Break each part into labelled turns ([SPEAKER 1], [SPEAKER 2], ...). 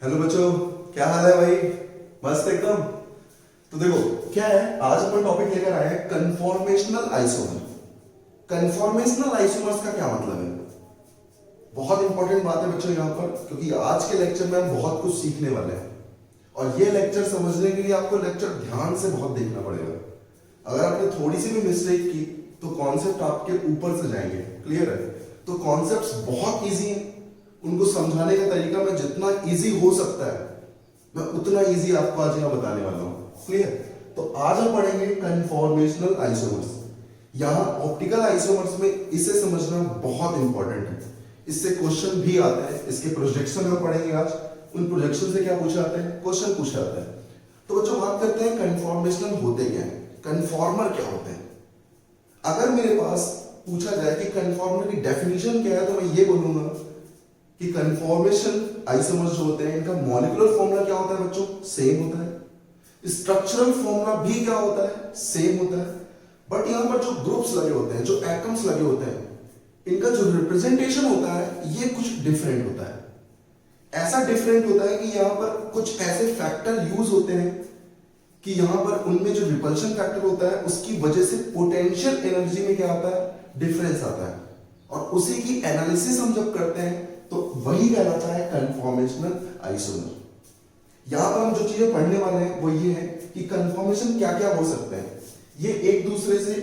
[SPEAKER 1] Hello बच्चों, क्या हाल है भाई? मस्त एकदम। तो देखो क्या है, आज अपन टॉपिक लेकर आए हैं कन्फॉर्मेशनल आइसोमर। कन्फॉर्मेशनल आइसोमर्स का क्या मतलब है? बहुत इंपॉर्टेंट बात है बच्चों यहाँ पर, क्योंकि आज के लेक्चर में हम बहुत कुछ सीखने वाले हैं और ये लेक्चर समझने के लिए आपको लेक्चर ध्यान से बहुत देखना पड़ेगा। अगर आपने थोड़ी सी भी मिस्टेक की तो कॉन्सेप्ट आपके ऊपर से जाएंगे। क्लियर है? तो कॉन्सेप्ट्स बहुत इजी हैं, उनको समझाने का तरीका मैं जितना इजी हो सकता है मैं उतना इजी आपको आज यहाँ बताने वाला हूँ। क्लियर? तो आज हम पढ़ेंगे कन्फॉर्मेशनल आइसोमर्स। यहाँ ऑप्टिकल आइसोमर्स में इसे समझना बहुत इंपॉर्टेंट है, इससे क्वेश्चन भी आते हैं। इसके प्रोजेक्शन हम पढ़ेंगे आज, उन प्रोजेक्शन से क्या पूछे आते हैं, क्वेश्चन पूछे आते हैं। तो बच्चों बात करते हैं कन्फॉर्मेशनल होते क्या है, कन्फॉर्मर क्या होते हैं। अगर मेरे पास पूछा जाए कि कन्फॉर्मर की डेफिनेशन क्या है तो मैं ये बोलूंगा कि कन्फॉर्मेशन आइसोमर्स जो होते हैं इनका मॉलिक्यूलर फॉर्मूला क्या होता है बच्चों, सेम होता है। स्ट्रक्चरल फॉर्मूला भी क्या होता है, सेम होता है। बट यहां पर जो ग्रुप्स लगे होते हैं, जो एटम्स लगे होते हैं, इनका जो रिप्रेजेंटेशन होता है ये कुछ डिफरेंट होता है। ऐसा डिफरेंट होता है कि यहां पर कुछ ऐसे फैक्टर यूज होते हैं कि यहां पर उनमें जो रिपल्शन फैक्टर होता है उसकी वजह से पोटेंशियल एनर्जी में क्या आता है, डिफरेंस आता है। और उसी की एनालिसिस हम जब करते हैं तो वही कहलाता है कन्फॉर्मेशनल आइसोमर। यहां पर हम जो चीजें पढ़ने वाले हैं वो ये है कि कन्फॉर्मेशन क्या क्या हो सकते हैं। ये एक दूसरे से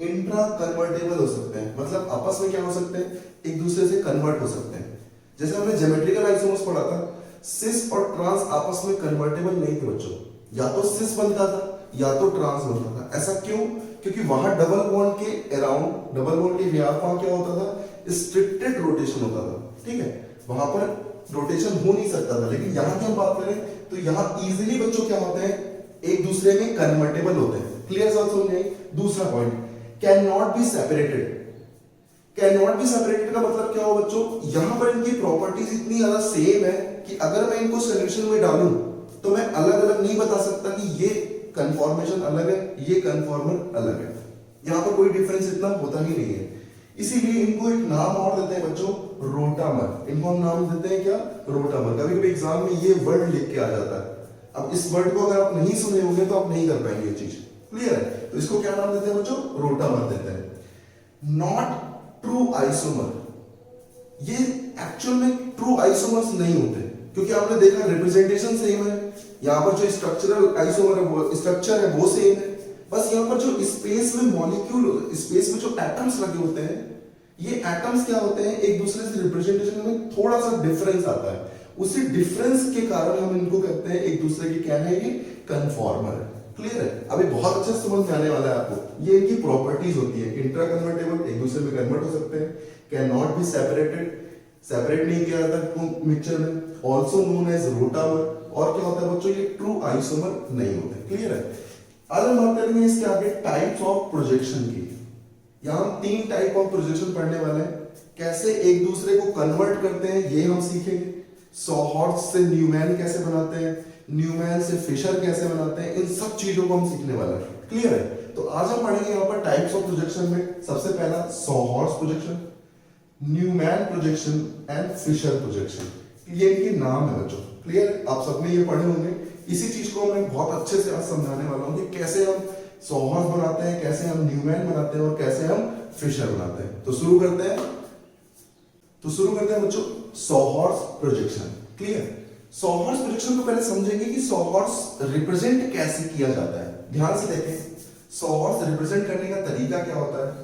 [SPEAKER 1] इंट्रा कन्वर्टेबल हो सकते हैं, मतलब आपस में क्या हो सकते हैं, एक दूसरे से कन्वर्ट हो सकते हैं। जैसे हमने ज्योमेट्रिकल आइसोमर्स पढ़ा था, सिस और ट्रांस आपस में कन्वर्टेबल नहीं थे बच्चों, या तो सिस बनता था या तो ट्रांस बनता था। ऐसा क्यों? क्योंकि वहां डबल बॉन्ड के अराउंड, डबल बॉन्ड के व्याप वहां क्या होता था, स्ट्रिक्टेड रोटेशन होता था। ठीक है, वहां पर रोटेशन हो नहीं सकता था। लेकिन यहां की हम बात करें तो यहां इजीली बच्चों क्या होते हैं, एक दूसरे में कन्वर्टेबल होते हैं। क्लियर बात समझ? दूसरा point, can not be separated. Can not be separated का मतलब क्या हो बच्चों, यहां पर इनकी प्रॉपर्टीज इतनी ज्यादा सेम है कि अगर मैं इनको सॉल्यूशन में डालूं तो मैं अलग अलग नहीं बता सकता कि ये कन्फॉर्मेशन अलग है, ये कन्फॉर्मर अलग है। यहां पर कोई डिफरेंस इतना होता ही नहीं है। इसीलिए इनको एक नाम और देते हैं बच्चों, रोटामर। इनको हम नाम देते हैं क्या, रोटामर। कभी कभी एग्जाम में ये वर्ड लिख के आ जाता है। अब इस वर्ड को अगर आप नहीं सुने होंगे तो आप नहीं कर पाएंगे ये चीज। क्लियर है? तो इसको क्या नाम देते हैं बच्चों, रोटामर देते हैं। नॉट ट्रू आइसोमर, ये एक्चुअल में ट्रू आइसोमर्स नहीं होते, क्योंकि आपने देखा रिप्रेजेंटेशन सेम है। यहां पर जो स्ट्रक्चरल आइसोमर है वो स्ट्रक्चर है वो सेम है, बस यहां पर जो स्पेस में मॉलिक्यूल, स्पेस में जो एटम्स लगे होते हैं, ये एटम्स क्या होते हैं, एक दूसरे से रिप्रेजेंटेशन में थोड़ा सा डिफरेंस आता है। उसी डिफरेंस के कारण हम इनको कहते हैं एक दूसरे के, क्या है ये, कन्फॉर्मर। क्लियर है? अभी बहुत अच्छे से समझ में आने वाला है आपको। ये इनकी प्रॉपर्टीज होती है, इंट्रा कन्वर्टेबल, एक दूसरे में कन्वर्ट हो सकते हैं, can not be separated, separate नहीं किया जाता मिक्सचर में, ऑल्सो नोन एज रोटामर। और क्या होता है बच्चों, ये ट्रू आइसोमर नहीं होते। क्लियर है? आज हम बात करेंगे इसके आगे टाइप्स ऑफ प्रोजेक्शन की। यहां हम 3 टाइप ऑफ प्रोजेक्शन पढ़ने वाले हैं। कैसे एक दूसरे को कन्वर्ट करते हैं ये हम सीखेंगे। सॉहॉर्स्ट से न्यूमैन कैसे बनाते हैं, न्यूमैन से फिशर कैसे बनाते हैं, इन सब चीजों को हम सीखने वाले हैं। क्लियर है? तो आज हम पढ़ेंगे यहाँ पर टाइप्स ऑफ प्रोजेक्शन में सबसे पहला sawhorse projection, newman projection and fischer projection. ये इनके नाम है बच्चों। क्लियर है? आप सबने ये पढ़े होंगे। इसी चीज को मैं बहुत अच्छे से आज समझाने वाला हूं कि कैसे हम सॉहॉर्स्ट बनाते हैं, कैसे हम न्यूमैन बनाते हैं और कैसे हम फिशर बनाते हैं। तो शुरू करते हैं बच्चों सॉहॉर्स्ट प्रोजेक्शन। क्लियर? सॉहॉर्स्ट प्रोजेक्शन को पहले समझेंगे कि सॉहॉर्स्ट रिप्रेजेंट कैसे किया जाता है। ध्यान से देखें, सॉहॉर्स्ट रिप्रेजेंट करने का तरीका क्या होता है।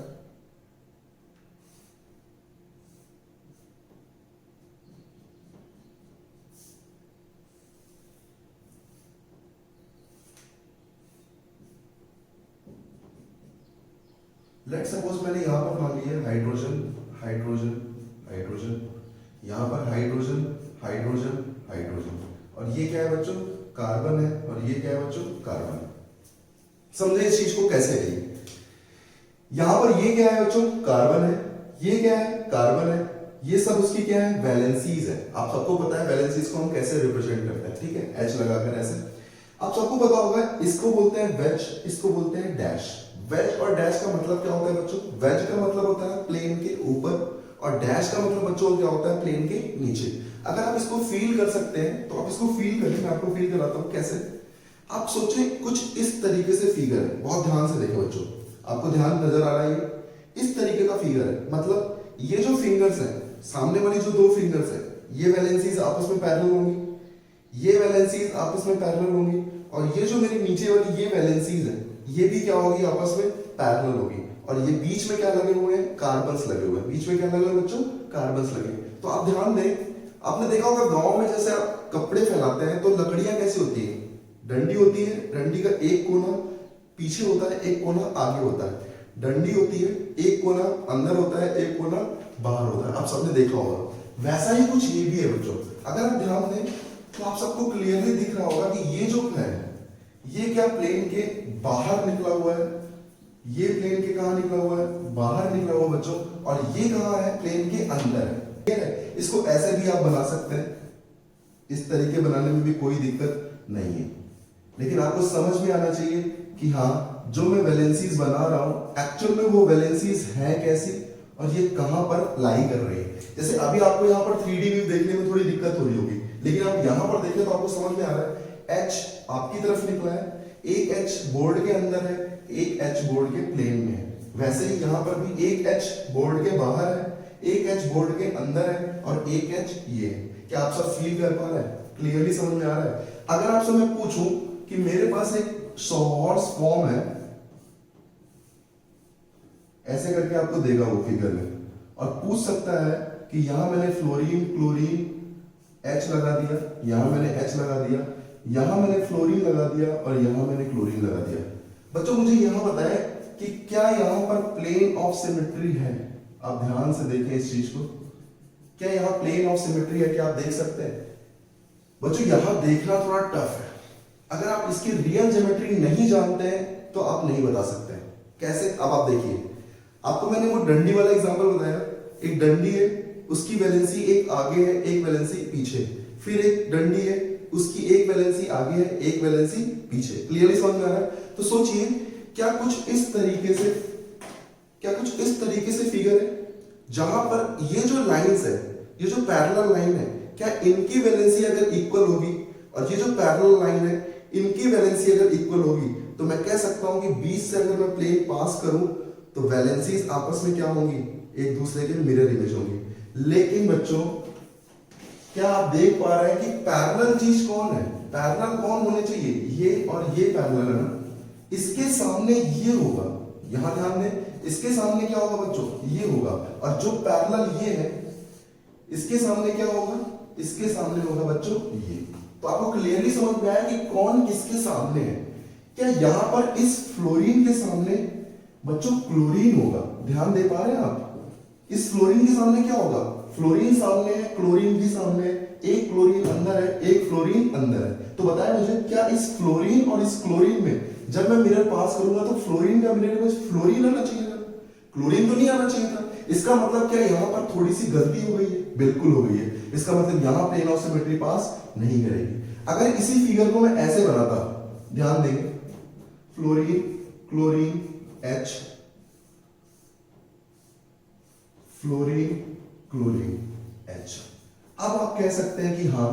[SPEAKER 1] लेट सपोज मैंने यहां पर मान लिया हाइड्रोजन, हाइड्रोजन, हाइड्रोजन, यहां पर हाइड्रोजन, हाइड्रोजन, हाइड्रोजन, और ये क्या है बच्चों, कार्बन है, और ये क्या है बच्चों, कार्बन। समझे इस चीज को कैसे है। यहां पर ये क्या है बच्चों, कार्बन है, ये क्या है, कार्बन है, ये सब उसकी क्या है, वैलेंसीज है। आप सबको पता है वैलेंसीज को हम कैसे रिप्रेजेंट करते हैं। ठीक है, एच लगाकर ऐसे। आप सबको पता होगा, इसको बोलते हैं वेज, इसको बोलते हैं डैश। वेज और डैश का मतलब क्या होता है बच्चों, वेज का मतलब होता है प्लेन के ऊपर, और डैश का मतलब बच्चों क्या होता है, प्लेन के नीचे। अगर आप इसको फील कर सकते हैं तो आप इसको फील करें, मैं आपको फील कराता हूं कैसे। आप सोचें कुछ इस तरीके से फिगर है, बहुत ध्यान से देखें बच्चों, आपको ध्यान नजर आ रहा है, इस तरीके का फिगर है, मतलब ये जो फिंगर्स है, सामने वाली जो दो फिंगर्स है, ये वैलेंसीज आपस में पैरेलल होंगी, ये वैलेंसीज आपस में पैरेलल होंगी, और ये जो मेरी नीचे वाली ये वैलेंसीज है, ये भी क्या होगी, आपस में पैरेलल होगी, और ये बीच में क्या लगे हुए हैं, कार्बन्स लगे हुए हैं, बीच में क्या लगे हुए बच्चों, कार्बन्स लगे। तो आप ध्यान दें, आपने देखा होगा गांव में जैसे आप कपड़े फैलाते हैं तो लकड़ियां कैसी होती है, डंडी होती है, डंडी का एक कोना पीछे होता है, एक कोना आगे होता है, डंडी होती है, एक कोना अंदर होता है, एक कोना बाहर होता है, आप सबने देखा होगा। वैसा ही कुछ ये भी है बच्चों, अगर आप ध्यान दें तो आप सबको क्लियरली दिख रहा होगा कि ये जो है ये क्या प्लेन के बाहर निकला हुआ है, ये प्लेन के कहा निकला हुआ है, बाहर निकला हुआ बच्चों, और ये कहां है, प्लेन के अंदर है। ठीक है, इसको ऐसे भी आप बना सकते हैं, इस तरीके बनाने में भी कोई दिक्कत नहीं है, लेकिन आपको समझ में आना चाहिए कि हाँ जो मैं वैलेंसीज बना रहा हूं एक्चुअल में वो वैलेंसीज हैं कैसी और ये कहां पर लाई कर रही है। जैसे अभी आपको यहाँ पर 3D व्यू देखने में थोड़ी दिक्कत हो रही होगी, लेकिन आप यहां पर देखें तो आपको समझ में आ रहा है H आपकी तरफ निकला है, एक H बोर्ड के अंदर है, एक H बोर्ड के प्लेन में है। वैसे ही यहां पर भी एक H बोर्ड के बाहर है, एक H बोर्ड के अंदर है, और एक H ये है। क्या आप सब फील कर पा रहे हैं, क्लियरली समझ में आ रहा है। अगर आपसे मैं पूछूं कि मेरे पास एक सॉहॉर्स फॉर्म है, ऐसे करके आपको देगा वो फिगर में, और पूछ सकता है कि यहां मैंने फ्लोरीन क्लोरीन H लगा दिया, यहां मैंने H लगा दिया, यहां मैंने फ्लोरीन लगा दिया, और यहां मैंने क्लोरीन लगा दिया। बच्चों मुझे यहां बताएं कि क्या यहां पर प्लेन ऑफ सिमेट्री है। आप ध्यान से देखें इस चीज को, क्या यहां प्लेन ऑफ सिमेट्री है, क्या आप देख सकते हैं। बच्चों यहां देखना थोड़ा टफ है, अगर आप इसकी रियल ज्योमेट्री नहीं जानते हैं तो आप नहीं बता सकते। कैसे, अब आप देखिए, आपको मैंने वो डंडी वाला एग्जांपल बताया, एक डंडी है, उसकी वैलेंसी एक आगे है, एक वैलेंसी पीछे, फिर एक डंडी है, उसकी एक वैलेंसी आगे है, एक वैलेंसी पीछे। क्लियरली समझ में आ रहा है। तो सोचिए क्या कुछ इस तरीके से फिगर है जहां पर ये जो लाइंस है, ये जो पैरेलल लाइन है, क्या इनकी वैलेंसी अगर इक्वल होगी और ये जो पैरेलल लाइन है इनकी वैलेंसी अगर इक्वल होगी तो मैं कह सकता हूं कि बीच से अगर मैं प्लेन पास करूं तो वैलेंसीज आपस में क्या होंगी, एक दूसरे के मिरर इमेज होंगी। लेकिन बच्चों क्या आप देख पा रहे हैं कि पैरेलल चीज कौन है, पैरेलल कौन होने चाहिए, ये और ये पैरेलल है ना, इसके सामने ये होगा, यहां ध्यान दें, इसके सामने क्या होगा बच्चों, ये होगा, और जो पैरेलल ये है इसके सामने क्या होगा, इसके सामने होगा बच्चों ये। तो आपको क्लियरली समझ में आया कि कौन किसके सामने है। क्या यहां पर इस फ्लोरीन के सामने बच्चों क्लोरीन होगा, ध्यान दे पा रहे हैं आप, इस फ्लोरीन के सामने क्या होगा, फ्लोरीन सामने है, क्लोरीन भी सामने है, एक क्लोरीन अंदर है, एक फ्लोरीन अंदर है। तो बताया मुझे क्या इस फ्लोरीन और इस क्लोरीन में जब मैं मिरर पास करूंगा तो फ्लोरीन का मिरर में फ्लोरीन आना चाहिए था, क्लोरीन तो नहीं आना चाहिए था। इसका मतलब क्या यहां पर थोड़ी सी गलती हो गई है, बिल्कुल हो गई है। इसका मतलब यहां प्लेन ऑफ सिमेट्री पास नहीं करेगी। अगर इसी फिगर को मैं ऐसे बनाता, ध्यान देंगे, fluorine chlorine H, fluorine chlorine H, अब आप कह सकते हैं कि हाँ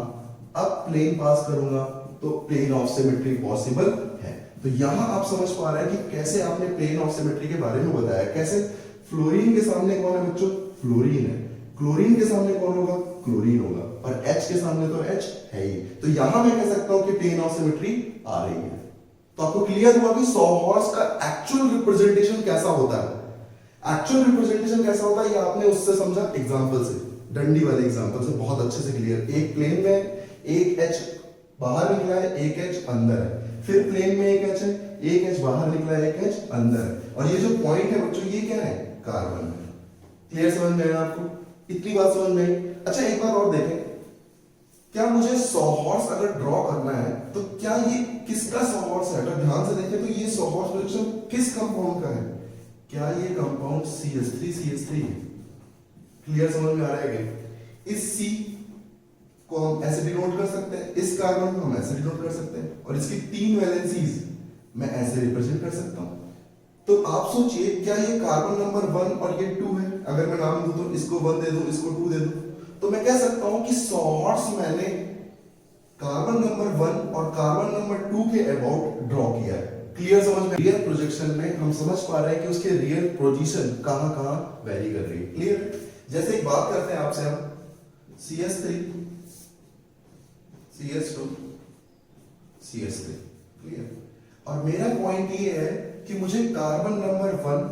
[SPEAKER 1] अब प्लेन पास करूंगा तो प्लेन ऑफ सिमेट्री पॉसिबल है। तो यहां आप समझ पा रहे हैं कि कैसे आपने प्लेन ऑफ सिमेट्री के बारे में बताया। कैसे, फ्लोरीन के सामने कौन है बच्चों, फ्लोरीन है, क्लोरीन के सामने कौन होगा, क्लोरीन होगा, और H के सामने तो H है ही। तो यहां मैं कह सकता हूं कि प्लेन ऑफ सिमेट्री आ रही है। तो आपको क्लियर हुआ कि सॉहॉर्स का एक्चुअल रिप्रेजेंटेशन कैसा होता है। एक्चुअल रिप्रेजेंटेशन कैसा होता है ये आपने उससे समझा एग्जांपल से, डंडी वाले एग्जांपल से बहुत अच्छे से क्लियर। एक प्लेन में एक H बाहर निकला है, एक H अंदर है, फिर प्लेन में एक H है, एक H बाहर निकला है, एक H अंदर है, और ये जो पॉइंट है बच्चों ये क्या है, कार्बन है। क्लियर समझ में आया आपको, इतनी बात समझ में आई। अच्छा एक बार और देखें, क्या मुझे सॉहॉर्स अगर ड्रॉ करना है तो क्या ये किसका सॉहॉर्स है, अगर ध्यान से देखें तो ये सॉहॉर्स रिएक्शन किस कंपाउंड का है, क्या ये कंपाउंड CH3 है। क्लियर समझ में आ रहा है कि इस C को हम ऐसे डिनोट कर सकते हैं, इस कार्बन को हम ऐसे डिनोट कर सकते हैं, और इसकी 3 वैलेंसीज मैं ऐसे रिप्रेजेंट कर सकता हूं। तो आप सोचिए क्या ये कार्बन नंबर 1 और ये 2 है, अगर मैं नाम दूं तो इसको 1 दे दूं, इसको 2 दे दूं, तो मैं कह सकता हूं कि 100 हॉर्स मैंने कार्बन नंबर 1 और कार्बन नंबर 2 के अबाउट ड्रॉ किया है। क्लियर समझ में? रियल प्रोजेक्शन में हम समझ पा रहे हैं कि उसके रियल पोजीशन कहां कहां वेरी कर रही है। क्लियर? जैसे एक बात करते हैं आपसे हम CS3 CS2 CS3। क्लियर? और मेरा पॉइंट ये है कि मुझे कार्बन नंबर 1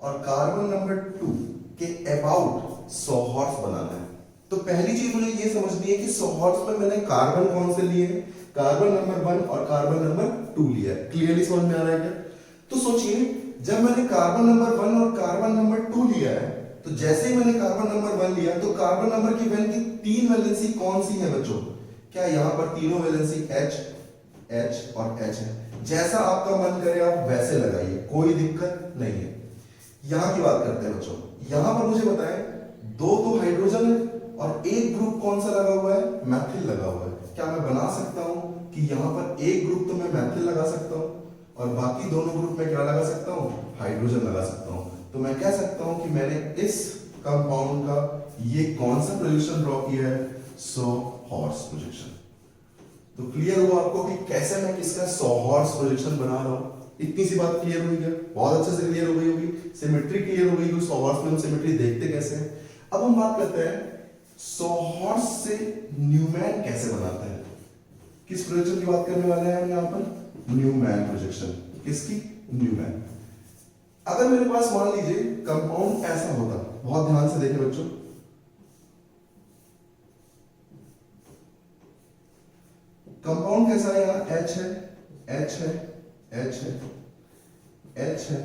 [SPEAKER 1] और कार्बन नंबर 2 के अबाउट 100 हॉर्स बनाना है। तो पहली चीज मुझे ये समझनी है कि 100 हॉर्स में मैंने कार्बन कौन से लिए हैं? कार्बन नंबर 1 और कार्बन नंबर 2 लिया है। क्लियरली समझ में आ रहा है क्या? तो सोचिए, जब मैंने कार्बन नंबर 1 और कार्बन नंबर 2 लिया है, तो जैसे ही मैंने कार्बन नंबर 1 लिया तो कार्बन नंबर की वैन की 3 वैलेंसी कौन सी है बच्चों? क्या यहां पर तीनों वैलेंसी H H और H है? जैसा आपका मन करे आप वैसे लगाइए, कोई दिक्कत नहीं है। यहां की बात करते हैं बच्चों। यहां पर मुझे बताएं, दो तो हाइड्रोजन है और एक ग्रुप कौन सा लगा हुआ है? मैथिल लगा हुआ है। क्या मैं बना सकता हूं कि यहां पर एक ग्रुप तो मैं मैथिल लगा सकता हूं और बाकी दोनों ग्रुप में क्या लगा सकता हूं? हाइड्रोजन लगा सकता हूं। तो मैं कह सकता हूं कि मैंने इस कंपाउंड का ये कौन सा प्रोजेक्शन ड्रॉ किया है? 100 हॉर्स प्रोजेक्शन। तो क्लियर हुआ आपको कि कैसे मैं किसका 100 हॉर्स प्रोजेक्शन बना रहा हूं? इतनी सी बात क्लियर हुई क्या? बहुत अच्छे से क्लियर हो गई होगी। सिमेट्री क्लियर हो गई कि 100 हॉर्स में हम सिमेट्री देखते कैसे हैं। अब हम बात करते हैं 100 हॉर्स से न्यूमैन कैसे बनाते हैं। किस प्रोजेक्शन की बात करने वाले हैं हम यहां पर? Newman projection. किसकी? न्यूमैन। अगर मेरे पास मान लीजिए कंपाउंड ऐसा होता, बहुत ध्यान से देखें बच्चों, कंपाउंड कैसा है? यहां H है, H है, H है, H है,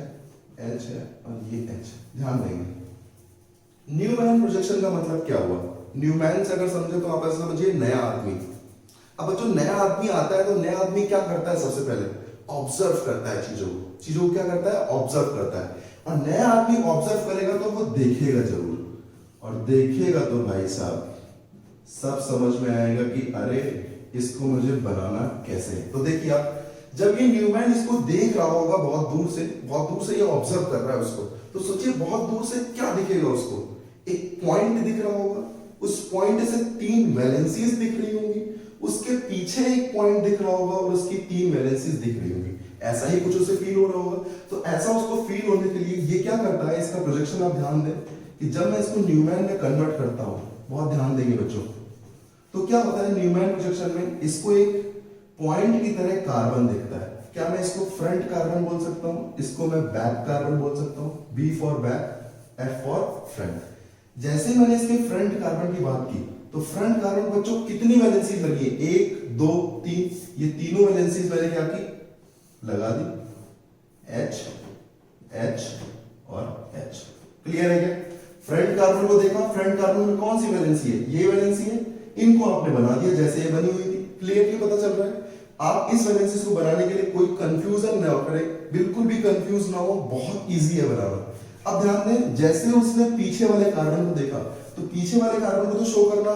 [SPEAKER 1] H है और ये H। ध्यान देंगे। न्यूमैन प्रोजेक्शन का मतलब क्या हुआ? न्यूमैन से अगर समझे तो आप ऐसा समझिए नया आदमी। अब बच्चों नया आदमी आता है तो नया आदमी क्या करता है? सबसे पहले ऑब्जर्व करता है चीजों को। चीजों को क्या करता है? ऑब्जर्व करता है। और नया आदमी ऑब्जर्व करेगा तो वो देखेगा जरूर, और देखेगा तो भाई साहब सब समझ में आएगा कि अरे इसको मुझे बनाना कैसे है। तो देखिए आप, जब ये न्यूमैन इसको देख रहा होगा बहुत दूर से ये ऑब्जर्व कर रहा है उसको, तो सोचिए बहुत दूर से क्या दिखेगा उसको? एक पॉइंट दिख रहा होगा, उस पॉइंट से 3 वैलेंसीज दिख रही होंगी, उसके पीछे एक पॉइंट दिख रहा होगा और उसकी 3 वैलेंसीज दिख रही होंगी। ऐसा ही कुछ उसे फील हो रहा होगा। तो ऐसा उसको फील होने के लिए ये क्या करता है? इसका प्रोजेक्शन आप ध्यान दें कि जब मैं इसको न्यूमैन में कन्वर्ट करता हूं, बहुत ध्यान देंगे बच्चों, तो क्या होता है न्यूमैन प्रोजेक्शन में? इसको एक पॉइंट की तरह कार्बन दिखता है। क्या मैं इसको फ्रंट कार्बन बोल सकता हूं? इसको मैं बैक कार्बन बोल सकता हूं। B for back, F for front. जैसे मैंने इसके फ्रंट कार्बन की बात की, तो फ्रंट कार्बन बच्चों कितनी वैलेंसीज लगी है? 1 2 3। ये तीनों वैलेंसीज मैंने क्या की? लगा दी। H H और H। क्लियर है क्या? फ्रंट कार्बन को देखा, फ्रंट कार्बन में कौन सी वैलेंसी है? ये वैलेंसी है। इनको आपने बना दिया जैसे ये बनी हुई थी। क्लियरली पता चल रहा है? आप इस वैलेंसीज को बनाने के लिए कोई कंफ्यूजन ना करें, बिल्कुल भी कंफ्यूज ना हो, बहुत इजी है बनाना। अब ध्यान दें, जैसे उसने पीछे वाले कार्बन को देखा, तो पीछे वाले कार्बन को तो शो करना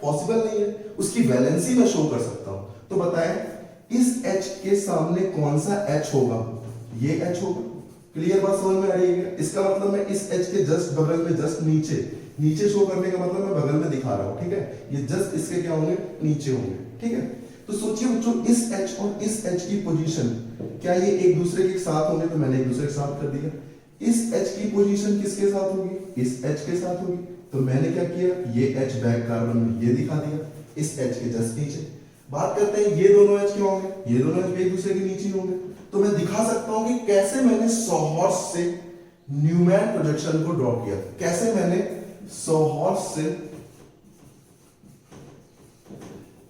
[SPEAKER 1] पॉसिबल नहीं है, उसकी वैलेंसी मैं शो कर सकता हूं। तो बताएं इस H के सामने कौन सा H होगा? ये H होगा। क्लियर बात समझ में आ रही है? इसका मतलब मैं इस H के जस्ट बगल में, जस्ट नीचे शो करने का मतलब मैं बगल में दिखा रहा हूं। ठीक है? ये जस्ट इसके क्या होंगे? नीचे होंगे। ठीक है? तो सोचिए बच्चों, इस H और इस H की पोजीशन क्या ये एक दूसरे के साथ होंगे? तो मैंने एक दूसरे के साथ कर दिया। इस H की पोजीशन किसके साथ होगी? इस H के साथ होगी। तो मैंने क्या किया? ये H बैक कार्बन में ये दिखा दिया, इस H के जस्ट नीचे। बात करते हैं ये दोनों H क्या होंगे? ये दोनों H एक दूसरे के नीचे होंगे। तो मैं दिखा सकता हूं कि कैसे मैंने 100 हॉर्स से न्यूमैन प्रोजेक्शन को ड्रॉ किया। कैसे मैंने 100 हॉर्स से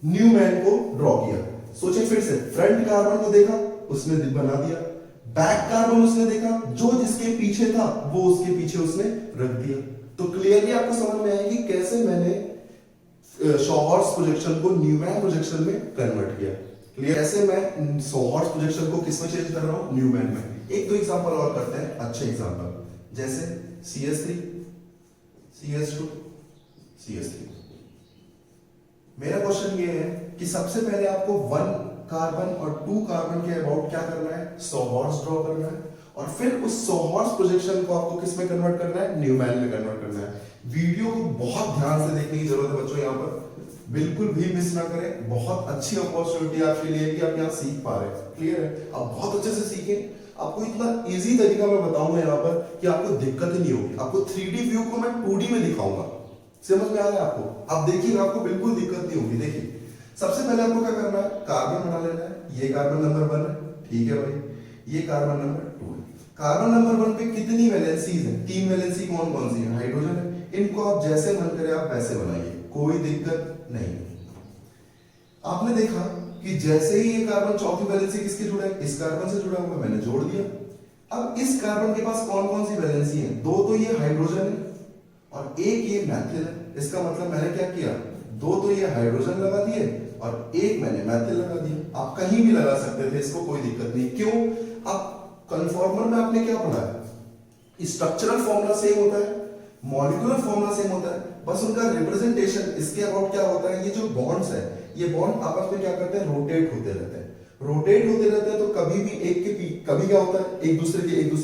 [SPEAKER 1] न्यूमैन को ड्रॉ किया। सोचिए फिर से, फ्रंट कार्बन को देखा, उसने बना दिया। बैक कार्बन उसने देखा, जो जिसके पीछे था वो उसके पीछे उसने रख दिया। तो क्लियरली आपको समझ में आएगी कैसे मैंने 100 हॉर्स प्रोजेक्शन को न्यूमैन प्रोजेक्शन में कन्वर्ट किया। क्लियर? कैसे मैं 100 हॉर्स प्रोजेक्शन को किसमें चेंज कर रहा हूं? न्यूमैन में। एक दो एग्जांपल और करते हैं, अच्छे एग्जांपल, जैसे CS3 CS2 CS3। मेरा क्वेश्चन ये है कि सबसे पहले आपको 1 कार्बन और 2 कार्बन के अबाउट क्या करना है? 100 हॉर्स ड्रॉ करना है। और फिर उस सोहॉर्स प्रोजेक्शन को आपको किस में कन्वर्ट करना है, न्यूमैन में कन्वर्ट करना है। वीडियो को बहुत ध्यान से देखने की जरूरत है बच्चों, यहाँ पर बिल्कुल भी मिस ना करें। बहुत अच्छी अपॉर्चुनिटी आपके लिए कि आप यहाँ सीख पा रहे हैं। क्लियर है? आप बहुत अच्छे से सीखें। आपको इतना इजी तरीका मैं बताऊंगा यहाँ पर कि आपको दिक्कत ही नहीं होगी। आपको 3D व्यू को मैं 2D में दिखाऊंगा। समझ में आ रहा है आपको? आप देखिएगा, आपको बिल्कुल दिक्कत नहीं होगी। देखिए, सबसे पहले आपको क्या करना है, कार्बन बना लेना है। ये कार्बन नंबर 1 है, ठीक है भाई। ये कार्बन नंबर 2 है। कार्बन नंबर 1 पे कितनी वैलेंसीज है? 3 वैलेंसी कौन कौन सी है? हाइड्रोजन है। इनको आप जैसे मन करे आप वैसे बनाइए, कोई दिक्कत नहीं। आपने देखा कि जैसे ही ये कार्बन चौथी वैलेंसी किसके जुड़ा है? इस कार्बन से जुड़ा हुआ, मैंने जोड़ दिया। अब इस कार्बन के पास कौन कौन सी वैलेंसी है? 2 तो ये हाइड्रोजन है और 1 ये मैथिल है। इसका मतलब मैंने क्या किया, 2 तो ये हाइड्रोजन लगा दिए और 1 मैंने मैथिल लगा दिया। आप कहीं भी लगा सकते थे, इसको कोई दिक्कत नहीं। क्यों? आप कन्फॉर्मर में आपने क्या पढ़ा है? स्ट्रक्चरल फॉर्मूला सेम होता है, मॉलिक्यूलर फॉर्मूला सेम होता है, बस उनका रिप्रेजेंटेशन इसके अबाउट क्या होता है। ये जो बॉन्ड्स है, ये बॉन्ड आपस में क्या करते हैं, रोटेट होते रहते हैं। रोटेट होते रहते हैं तो कभी भी कभी क्या होता है, एक दूसरे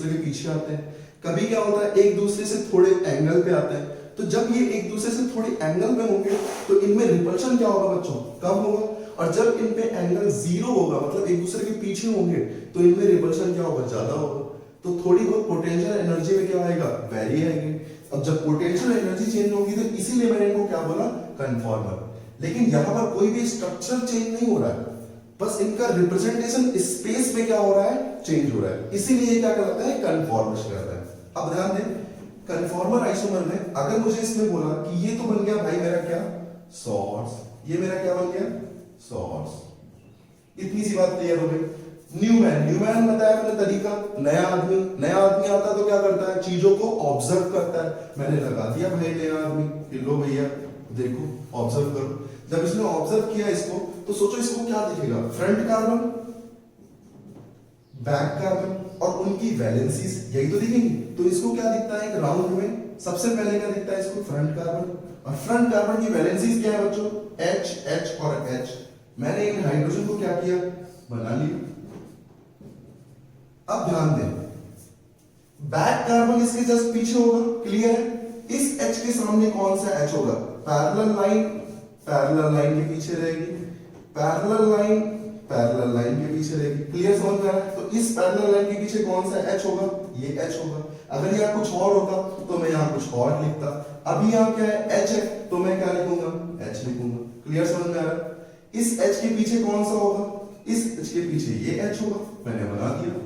[SPEAKER 1] के पीछे आते हैं। कभी क्या होता है, एक दूसरे से थोड़े एंगल पे आते हैं। तो जब ये एक दूसरे से थोड़े एंगल पे होंगे तो इनमें रिपल्शन क्या होगा बच्चों, कम होगा। और जब इन पे एंगल 0 होगा, मतलब एक दूसरे के पीछे होंगे, तो इनमें रिपल्शन क्या होगा, ज्यादा होगा। तो थोड़ी बहुत पोटेंशियल एनर्जी में क्या आएगा, वैरी आएगी। अब जब पोटेंशियल एनर्जी चेंज होगी तो इसीलिए मैंने इनको क्या बोला, कन्फॉर्मर। लेकिन यहां पर कोई भी स्ट्रक्चर चेंज नहीं हो रहा है, बस इनका रिप्रेजेंटेशन स्पेस में क्या हो रहा है, चेंज हो रहा है। इसीलिए क्या कहलाता है, कन्फॉर्मर कहलाता है। अब ध्यान दें, कन्फॉर्मर आइसोमर में अगर मुझे इसमें बोला कि ये तो बन गया भाई मेरा क्या, सॉर्स, ये मेरा क्या बन गया, सॉर्स। इतनी सी बात क्लियर हो गई। न्यूमैन बताया मैंने तरीका। नया आदमी आता है तो क्या करता है, चीजों को ऑब्जर्व करता है। मैंने लगा दिया भाई नया आदमी कि लो भैया देखो, ऑब्जर्व करो। जब इसने ऑब्जर्व किया इसको, तो सोचो इसको क्या दिखेगा, फ्रंट कार्बन, बैक कार्बन और उनकी वैलेंसीज, यही तो दिखेंगी। तो इसको क्या दिखता है, एक राउंड में सबसे पहले क्या दिखता है इसको, फ्रंट कार्बन। और फ्रंट कार्बन की वैलेंसीज क्या है बच्चों, H और H। मैंने इन हाइड्रोजन को क्या किया, बना लिया। अब ध्यान दें, बैक कार्बन इसके जस्ट पीछे होगा, क्लियर है। इस H के सामने कौन सा H होगा, पैरेलल लाइन के पीछे रहेगी, पैरेलल लाइन के पीछे रहेगी। क्लियर, समझ में आ रहा है? तो इस पैरेलल लाइन के पीछे कौन सा H होगा, ये H होगा। अगर यहाँ कुछ और होता तो मैं यहाँ कुछ और लिखता। अभी यहाँ क्या है, H है, तो मैं क्या लिखूंगा, H लिखूंगा। क्लियर, समझ में आ रहा है? इस H के पीछे कौन सा होगा, इस H के पीछे ये H होगा, मैंने बना दिया।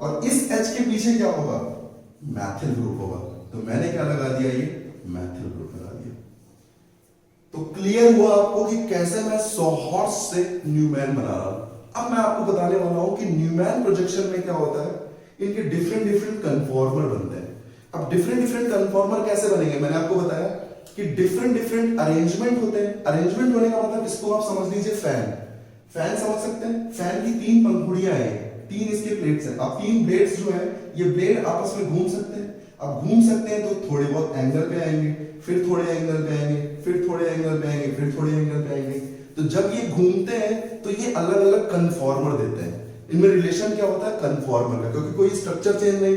[SPEAKER 1] और इस H के पीछे क्या होगा, मैथिल ग्रुप होगा, तो मैंने क्या लगा दिया, ये मैथिल ग्रुप लगा दिया। तो क्लियर हुआ आपको कि कैसे मैं सॉहॉर्स से न्यूमैन बना रहा हूं। अब मैं आपको बताने वाला हूं कि न्यूमैन प्रोजेक्शन में क्या होता है, इनके डिफरेंट कन्फॉर्मर बनते हैं। अब डिफरेंट कन्फॉर्मर कैसे बनेंगे, मैंने आपको बताया कि डिफरेंट अरेंजमेंट होते हैं। अरेंजमेंट होने का मतलब इसको आप समझ लीजिए फैन समझ सकते हैं। फैन की 3 पंखुड़ियां हैं, 3 इसके प्लेट्स हैं। अब 3 ब्लेड्स जो है, ये ब्लेड आपस में घूम सकते हैं। अब घूम सकते हैं तो थोड़े बहुत एंगल पे आएंगे, फिर थोड़े एंगल पे आएंगे, फिर थोड़े एंगल पे आएंगे, फिर थोड़े एंगल पे आएंगे। तो जब ये घूमते हैं तो ये अलग अलग कन्फॉर्मर देते हैं। इनमें रिलेशन क्या होता है, कन्फॉर्मर का, क्योंकि कोई स्ट्रक्चर चेंज नहीं,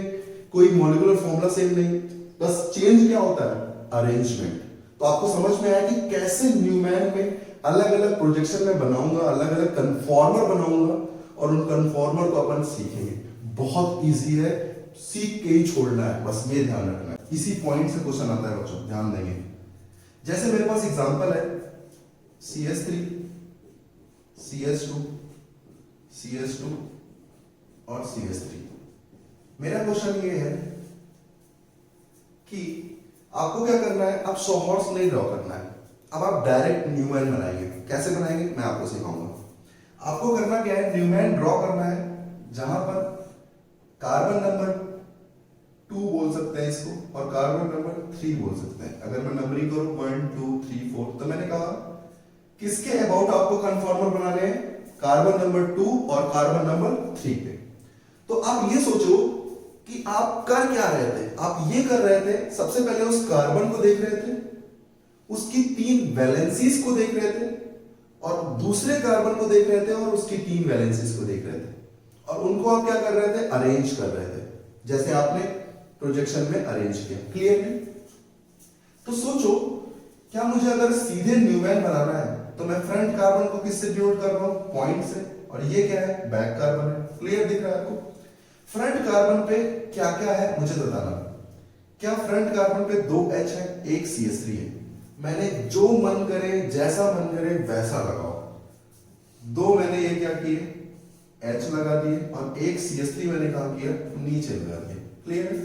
[SPEAKER 1] कोई मॉलिक्यूलर फॉर्मूला सेम नहीं, बस चेंज क्या होता है, अरेंजमेंट। तो आपको समझ में आया कि कैसे न्यूमैन में अलग अलग प्रोजेक्शन में बनाऊंगा, अलग अलग कन्फॉर्मर बनाऊंगा और उन कन्फॉर्मर को अपन सीखेंगे। बहुत इजी है, सीख के ही छोड़ना है, बस ये ध्यान रखना है। इसी पॉइंट से क्वेश्चन आता है बच्चों, ध्यान देंगे। जैसे मेरे पास एग्जांपल है CH3, CH2, CH2 और CH3। मेरा क्वेश्चन ये है कि आपको क्या करना है, अब सॉहॉर्स नहीं ड्रॉ करना है, अब आप डायरेक्ट न्यूमैन बनाएंगे। कैसे बनाएंगे मैं आपको सिखाऊंगा। आपको करना क्या है, न्यूमैन ड्रॉ करना है जहां पर कार्बन नंबर 2 बोल सकते हैं इसको और कार्बन नंबर 3 बोल सकते हैं। अगर मैं नंबरिंग करूं 1 2 3 4, तो मैंने कहा किसके अबाउट आपको कन्फॉर्मर बनाने हैं, कार्बन नंबर 2 और कार्बन नंबर 3 पे। तो आप ये सोचो कि आप कर क्या रहे थे, आप ये कर रहे थे, सबसे पहले उस कार्बन को देख रहे थे, उसकी 3 वैलेंसीज को देख रहे थे, और दूसरे कार्बन को देख रहे थे और उसकी 3 वैलेंसीज को देख रहे थे, और उनको आप क्या कर रहे थे, अरेंज कर रहे थे। जैसे आपने प्रोजेक्शन में अरेंज किया। क्लियर है? तो सोचो, क्या मुझे अगर सीधे न्यूमैन बनाना है तो मैं फ्रंट कार्बन को किससे डिनोट कर रहा हूं? पॉइंट से। और ये क्या है? बैक कार्बन है। क्लियर दिख रहा है आपको? फ्रंट कार्बन पे क्या क्या है मुझे बताना। क्या फ्रंट कार्बन पे 2 H है, एक CH3 है। मैंने जो मन करे, जैसा मन करे वैसा लगाओ। 2 मैंने ये क्या किए? H लगा दिए और एक CH3 मैंने काम किया नीचे लगा दिया। क्लियर है?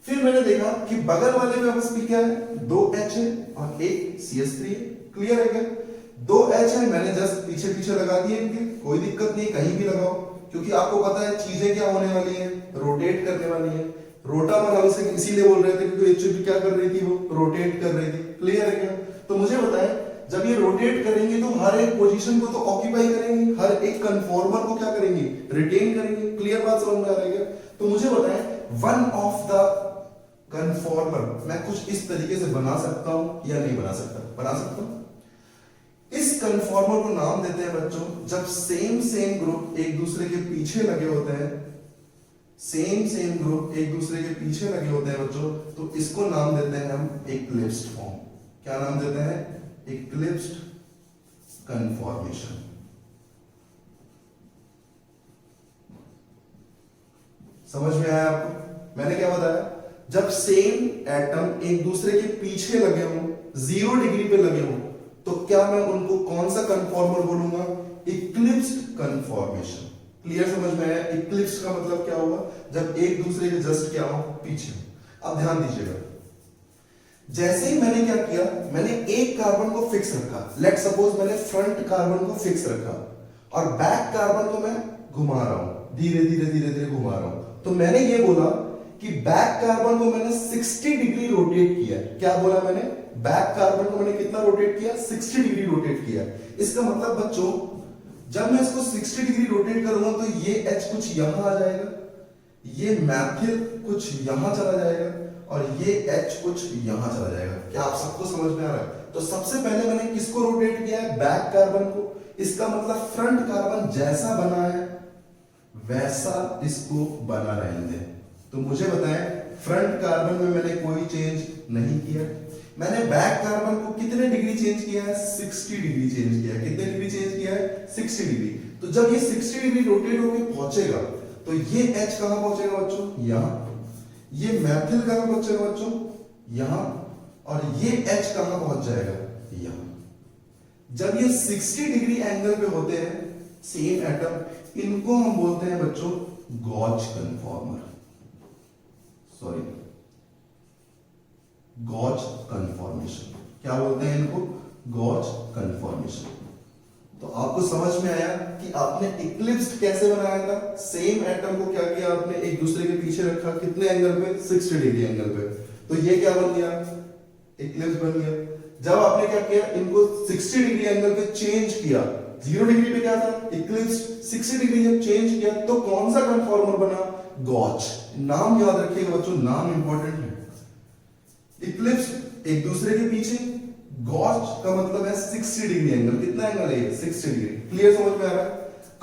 [SPEAKER 1] फिर मैंने देखा कि बगल वाले में बस क्या है? 2 H है और एक CH3 है। क्लियर है क्या? 2 H है, मैंने जस्ट पीछे पीछे लगा दिए इनके, कोई दिक्कत नहीं, कहीं भी लगाओ, क्योंकि आपको पता है चीजें क्या होने वाली है? रोटेट करने वाली है। रोटामर हम इसे इसीलिए बोल रहे थे क्योंकि एक्चुअली क्या कर रही थी? वो रोटेट कर रही थी। क्लियर है क्या? तो मुझे बताएं, जब ये रोटेट करेंगे तो हर एक पोजीशन को तो ऑक्यूपाई करेंगे, हर एक कन्फॉर्मर को क्या करेंगे? रिटेन करेंगे। क्लियर बात समझ में आ रही है? तो मुझे बताएं, वन ऑफ द कन्फॉर्मर मैं कुछ इस तरीके से बना सकता हूं या नहीं बना सकता? बना सकता हूं। इस कन्फॉर्मर को नाम देते हैं बच्चों, जब सेम ग्रुप एक दूसरे के पीछे लगे होते हैं, सेम ग्रुप एक दूसरे के पीछे लगे होते हैं बच्चों, तो इसको नाम देते हैं हम इक्लिप्स्ड फॉर्म। क्या नाम देते हैं? Eclipsed conformation. समझ में आया आपको? मैंने क्या बताया? जब सेम एटम एक दूसरे के पीछे लगे हों, 0 डिग्री पे लगे हों, तो क्या मैं उनको कौन सा कन्फॉर्मर बोलूंगा? Eclipsed conformation. क्लियर समझ में आया? इक्लिप्स का मतलब क्या होगा? जब एक दूसरे के जस्ट क्या हो? पीछे। अब ध्यान दीजिएगा, जैसे ही मैंने क्या किया, मैंने एक कार्बन को फिक्स रखा। लेट सपोज मैंने फ्रंट कार्बन को फिक्स रखा और बैक कार्बन को मैं घुमा रहा हूं, धीरे धीरे घुमा रहा हूं। तो मैंने ये बोला कि बैक कार्बन को मैंने 60 डिग्री रोटेट किया। क्या बोला मैंने? बैक कार्बन को मैंने कितना रोटेट किया? 60 डिग्री रोटेट किया। इसका मतलब बच्चों, जब मैं इसको 60 डिग्री रोटेट करूंगा तो ये H कुछ यहां आ जाएगा, ये मैथिल कुछ यहां चला जाएगा और ये H कुछ यहां चला जाएगा। क्या आप सबको समझ में आ रहा है? तो सबसे पहले मैंने किसको रोटेट किया है? बैक कार्बन को। इसका मतलब फ्रंट कार्बन जैसा बना है वैसा इसको बना रहने दें। तो मुझे बताएं, फ्रंट कार्बन में मैंने कोई चेंज नहीं किया। मैंने बैक कार्बन को कितने डिग्री चेंज किया है? 60 डिग्री चेंज किया है। कितने डिग्री चेंज किया है? 60 डिग्री। तो जब ये 60 डिग्री रोटेट होकर पहुंचेगा तो ये H कहां पहुंचेगा बच्चों? यहां। ये मैथिल कहां पहुंचेगा बच्चों? यहां। और ये H कहां पहुंच जाएगा? यहां। जब ये 60 डिग्री एंगल पे होते हैं सेम एटम, इनको हम बोलते हैं बच्चों gauche conformer. Sorry, gauche conformation. क्या बोलते हैं इनको? Gauche conformation. तो आपको समझ में आया कि आपने इक्लिप्स्ड कैसे बनाया था? सेम एटम को क्या किया आपने? एक दूसरे के पीछे रखा। कितने एंगल पे? 60 डिग्री एंगल पे। तो ये क्या बन गया? इक्लिप्स बन गया। जब आपने क्या किया? इनको 60 डिग्री एंगल पे चेंज किया। 0 डिग्री पे क्या था? इक्लिप्स। 60 डिग्री जब चेंज किया तो कौन सा कन्फॉर्मर बना? गॉच। नाम याद रखिएगा बच्चों, नाम इंपॉर्टेंट है। इक्लिप्स एक दूसरे के पीछे, गॉच का मतलब है 60 डिग्री एंगल। कितना एंगल है? 60 डिग्री। क्लियर समझ में आ रहा है?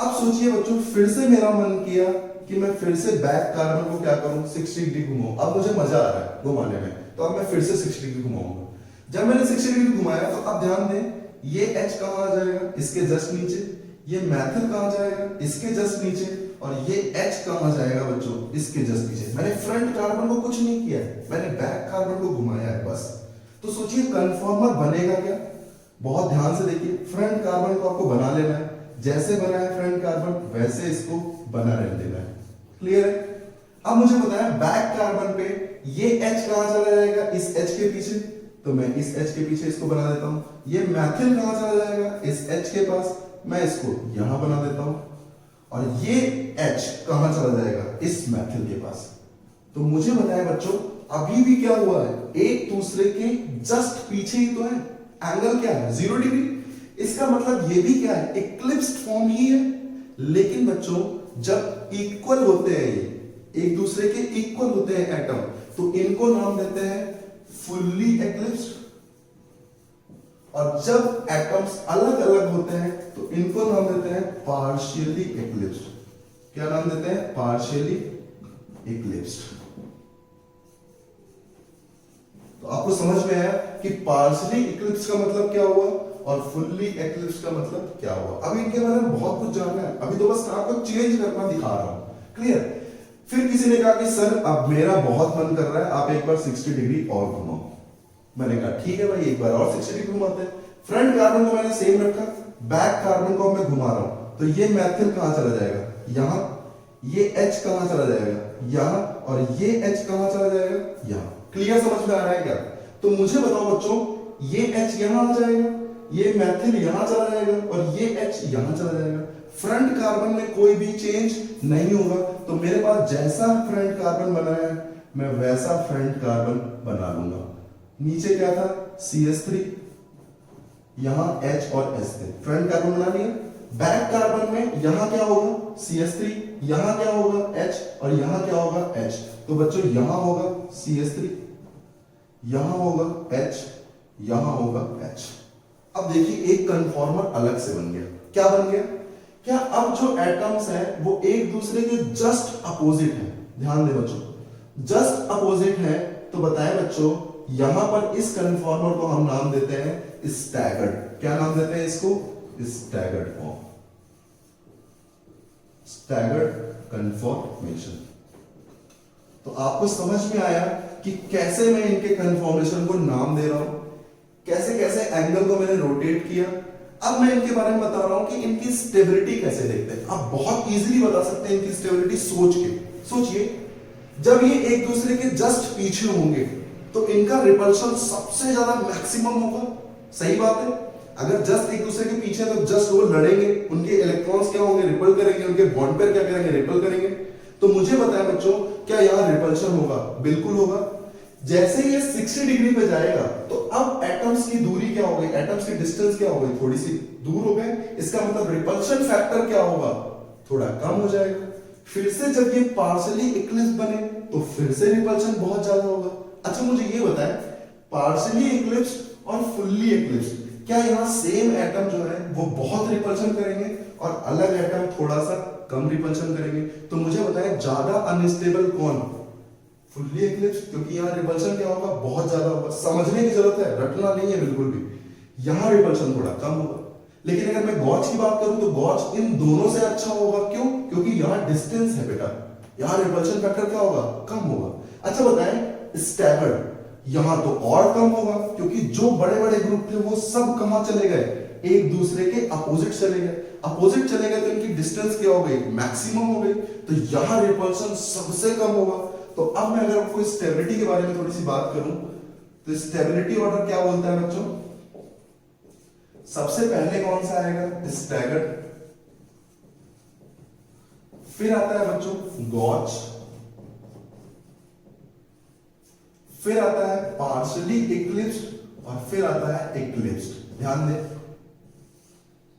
[SPEAKER 1] अब सोचिए बच्चों, फिर से मेरा मन किया कि मैं फिर से बैक कार्बन को क्या करूं? 60 डिग्री घुमाऊं। अब मुझे मजा आ रहा है घुमाने में, तो अब मैं फिर से 60 डिग्री घुमाऊंगा। जब मैंने 60 डिग्री घुमाया तो अब ध्यान दें, ये H कहां आ जाएगा? इसके जस्ट नीचे। ये मैथिल कहां जाएगा? इसके जस्ट नीचे। और ये H कहां जाएगा बच्चों? इसके जस्ट नीचे। मैंने फ्रंट कार्बन को कुछ नहीं किया है, मैंने बैक कार्बन को घुमाया है बस। तो सोचिए कन्फॉर्मर बनेगा क्या? बहुत ध्यान से देखिए, फ्रंट कार्बन को आपको बना लेना है, जैसे बना है फ्रंट कार्बन वैसे इसको बना रहने देना है। क्लियर है? अब मुझे बताया बैक कार्बन पे ये H कहां चला जाएगा? इस H के पीछे। तो मैं इस H के पीछे इसको बना देता हूं। ये मैथिल कहां चला जाएगा? इस H के पास। मैं इसको यहां बना देता हूं। और ये H कहां चला जाएगा? इस मैथिल के पास। तो मुझे बताया बच्चों, अभी भी क्या हुआ है? एक दूसरे के जस्ट पीछे ही तो है। एंगल क्या है? 0 डिग्री। इसका मतलब ये भी क्या है? इक्लिप्स्ड फॉर्म ही है। लेकिन बच्चों, जब इक्वल होते हैं, ये एक दूसरे के इक्वल होते हैं एटम, तो इनको नाम देते हैं फुल्ली एक्लिप्स्ड। और जब एटम्स अलग अलग होते हैं तो इनको नाम देते हैं पार्शियली एक्लिप्स्ड। क्या नाम देते हैं? Partially eclipsed. तो आपको समझ में आया कि पार्शली इक्लिप्स का मतलब क्या हुआ और फुल्ली इक्लिप्स का मतलब क्या हुआ। अब इनके बारे में बहुत कुछ जानना है, अभी तो बस आपको चेंज करना दिखा रहा हूं। क्लियर। फिर किसी ने कहा कि सर अब मेरा बहुत मन कर रहा है, आप एक बार 60 डिग्री और घुमाओ। मैंने कहा ठीक है भाई, एक बार और 60 डिग्री घुमाते हैं। फ्रंट कार्बन को मैंने सेम रखा, बैक कार्बन को मैं घुमा रहा हूं, तो ये मैथिल कहां चला जाएगा, यहां। ये H कहां चला जाएगा, यहां। और ये H कहां चला जाएगा, यहां। क्लियर, समझ में आ रहा है क्या? तो मुझे बताओ बच्चों, ये H यहां आ जाएगा, ये मैथिल यहां चला जाएगा और ये H यहां चला जाएगा। फ्रंट कार्बन में कोई भी चेंज नहीं होगा, तो मेरे पास जैसा फ्रंट कार्बन बना है मैं वैसा फ्रंट कार्बन बना लूंगा। नीचे क्या था, CH3, यहां H और S थे, फ्रंट कार्बन बना लिया। बैक कार्बन में यहां क्या होगा, CH3, यहां क्या होगा, H, और यहां क्या होगा, H। तो बच्चों यहां होगा CH3, यहां होगा H, यहां होगा H। अब देखिए एक कन्फॉर्मर अलग से बन गया। क्या बन गया? क्या अब जो एटम्स हैं वो एक दूसरे के जस्ट अपोजिट हैं। ध्यान दें बच्चों, जस्ट अपोजिट है। तो बताएं बच्चों, यहां पर इस कन्फॉर्मर को हम नाम देते हैं स्टैगर्ड। क्या नाम देते हैं इसको? Staggered form, staggered conformation. तो आपको समझ में आया कि कैसे मैं इनके कन्फॉर्मेशन को नाम दे रहा हूं, कैसे कैसे एंगल को मैंने रोटेट किया। अब मैं इनके बारे में बता रहा हूं कि इनकी स्टेबिलिटी कैसे देखते हैं। आप बहुत इजीली बता सकते हैं इनकी स्टेबिलिटी सोच के। सोचिए, जब ये एक दूसरे के जस्ट पीछे होंगे तो इनका रिपल्शन सबसे ज्यादा मैक्सिमम होगा। सही बात है। अगर जस्ट एक दूसरे के पीछे तो जस्ट वो लड़ेंगे, उनके इलेक्ट्रॉन्स क्या होंगे, रिपल करेंगे, उनके बॉन्ड पेयर क्या करेंगे, रिपल करेंगे। तो मुझे बताया बच्चों, क्या यहां रिपल्शन होगा? बिल्कुल होगा। जैसे ये 60 डिग्री पे जाएगा तो अब एटम्स की दूरी क्या हो गई, एटम्स की डिस्टेंस क्या हो गई, थोड़ी सी दूर हो गए। इसका मतलब रिपल्शन फैक्टर क्या होगा, थोड़ा कम हो जाएगा। फिर से जब ये पार्शियली इक्लिप्स बने तो फिर से रिपल्शन बहुत ज्यादा होगा। अच्छा मुझे ये बताएं, पार्शियली इक्लिप्स और फुल्ली इक्लिप्स, क्या यहां सेम एटम जो है वो बहुत रिपल्शन करेंगे और अलग एटम थोड़ा सा कम रिपल्शन करेंगे? तो मुझे बताएं ज्यादा अनस्टेबल कौन, फुल्ली इक्लिप्स, क्योंकि यहां रिपल्शन क्या होगा, बहुत ज्यादा होगा। समझने की जरूरत है, रटना नहीं है बिल्कुल भी। यहां रिपल्शन थोड़ा कम होगा। लेकिन अगर मैं गॉच की बात करूं तो गॉच इन दोनों से अच्छा होगा। क्यों? क्योंकि यहां डिस्टेंस है बेटा, यहां रिपल्शन फैक्टर क्या होगा, कम होगा। अच्छा बताएं स्टैगर्ड, यहां तो और कम होगा, क्योंकि जो बड़े बड़े ग्रुप थे वो सब कहां चले गए, एक दूसरे के अपोजिट चले गए। अपोजिट चले गए तो इनकी डिस्टेंस क्या हो गई, मैक्सिमम हो गई। तो यहां रिपल्शन सबसे कम होगा। तो अब मैं अगर आपको स्टेबिलिटी के बारे में थोड़ी सी बात करूं तो स्टेबिलिटी ऑर्डर क्या बोलता है बच्चों? सबसे पहले कौन सा आएगा, स्टैगर्ड, फिर आता है बच्चों गॉच, फिर आता है पार्शियली इक्लिप्स्ड और फिर आता है इक्लिप्स्ड। ध्यान दें,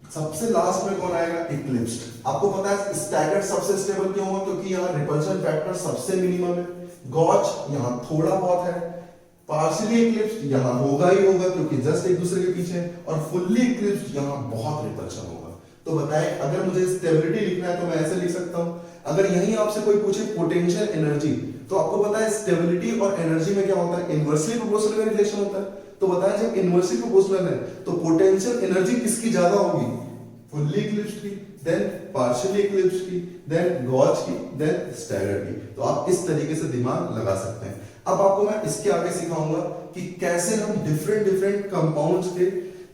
[SPEAKER 1] सबसे लास्ट में कौन आएगा, इक्लिप्स्ड। आपको पता है स्टैगर्ड सबसे स्टेबल क्यों हुआ, क्योंकि यहां रिपल्शन फैक्टर सबसे मिनिमम है। गॉच यहां थोड़ा बहुत है, पार्शियली इक्लिप्स्ड यहां होगा ही होगा क्योंकि जस्ट एक दूसरे के पीछे है, और फुल्ली इक्लिप्स्ड यहां बहुत रिपल्शन होगा। तो बताएं, अगर मुझे स्टेबिलिटी लिखना है तो मैं ऐसे लिख सकता हूं। अगर यहीं आपसे कोई पूछे पोटेंशियल एनर्जी, तो आपको पता है स्टेबिलिटी और एनर्जी में क्या होता है, इनवर्सली प्रोपोर्शनल का रिलेशन होता है। तो बताएं जब इनवर्सली प्रोपोर्शनल है तो पोटेंशियल एनर्जी किसकी ज्यादा होगी, फुल्ली इक्लिप्स्ड की, देन पार्शियली इक्लिप्स्ड की, देन गॉच की, देन स्टैगर्ड की। तो आप इस तरीके से दिमाग लगा सकते हैं। अब आपको मैं इसके आगे सिखाऊंगा कि कैसे हम डिफरेंट डिफरेंट कंपाउंड्स के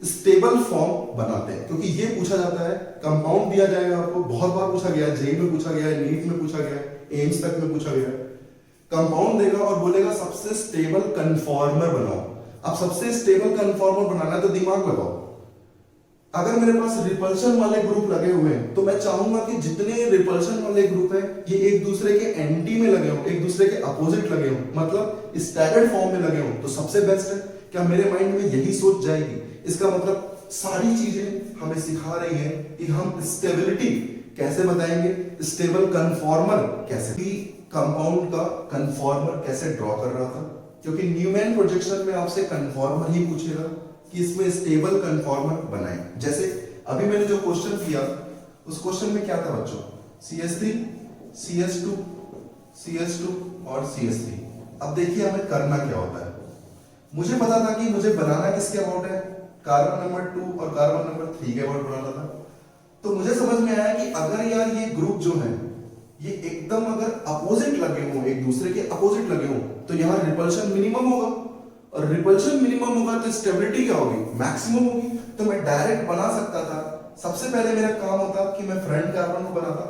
[SPEAKER 1] स्टेबल फॉर्म बनाते हैं, क्योंकि ये पूछा जाता है। कंपाउंड दिया जाएगा आपको, बहुत बार पूछा गया है, जेई में पूछा गया है, नीट में पूछा गया है, एम्स तक में पूछा गया है। कंपाउंड देगा और बोलेगा सबसे स्टेबल कन्फॉर्मर बनाओ। अब सबसे स्टेबल कन्फॉर्मर बनाना है तो दिमाग लगाओ। अगर मेरे पास रिपल्शन वाले ग्रुप लगे हुए हैं तो मैं चाहूंगा कि जितने रिपल्शन वाले ग्रुप है ये एक दूसरे के एंटी में लगे हो, एक दूसरे के अपोजिट लगे हो, मतलब स्टैगर्ड फॉर्म में लगे हो, तो सबसे बेस्ट है। क्या मेरे माइंड में यही सोच जाएगी? इसका मतलब सारी चीजें हमें सिखा रही है कि हम स्टेबिलिटी कैसे बताएंगे, स्टेबल कन्फॉर्मर कैसे, कंपाउंड का कन्फॉर्मर कैसे ड्रॉ कर रहा था, क्योंकि न्यूमैन प्रोजेक्शन में आपसे कन्फॉर्मर ही पूछेगा कि इसमें स्टेबल कन्फॉर्मर बनाएं। जैसे अभी मैंने जो क्वेश्चन किया उस क्वेश्चन में क्या था बच्चों, CH3 CH2 CH2 और CH3। अब देखिए हमें करना क्या होता है। मुझे पता था कि मुझे बनाना किसके अबाउट है, कार्बन नंबर 2 और कार्बन नंबर 3 के अबाउट बनाना था। तो मुझे समझ में आया कि अगर यार ये ग्रुप जो है ये एकदम अगर अपोजिट लगे हो, एक दूसरे के अपोजिट लगे हो, तो यहाँ रिपल्शन मिनिमम होगा, और रिपल्शन मिनिमम होगा तो स्टेबिलिटी क्या होगी, मैक्सिमम होगी। तो मैं डायरेक्ट बना सकता था। सबसे पहले मेरा काम होता कि मैं फ्रंट कार्बन को बनाता।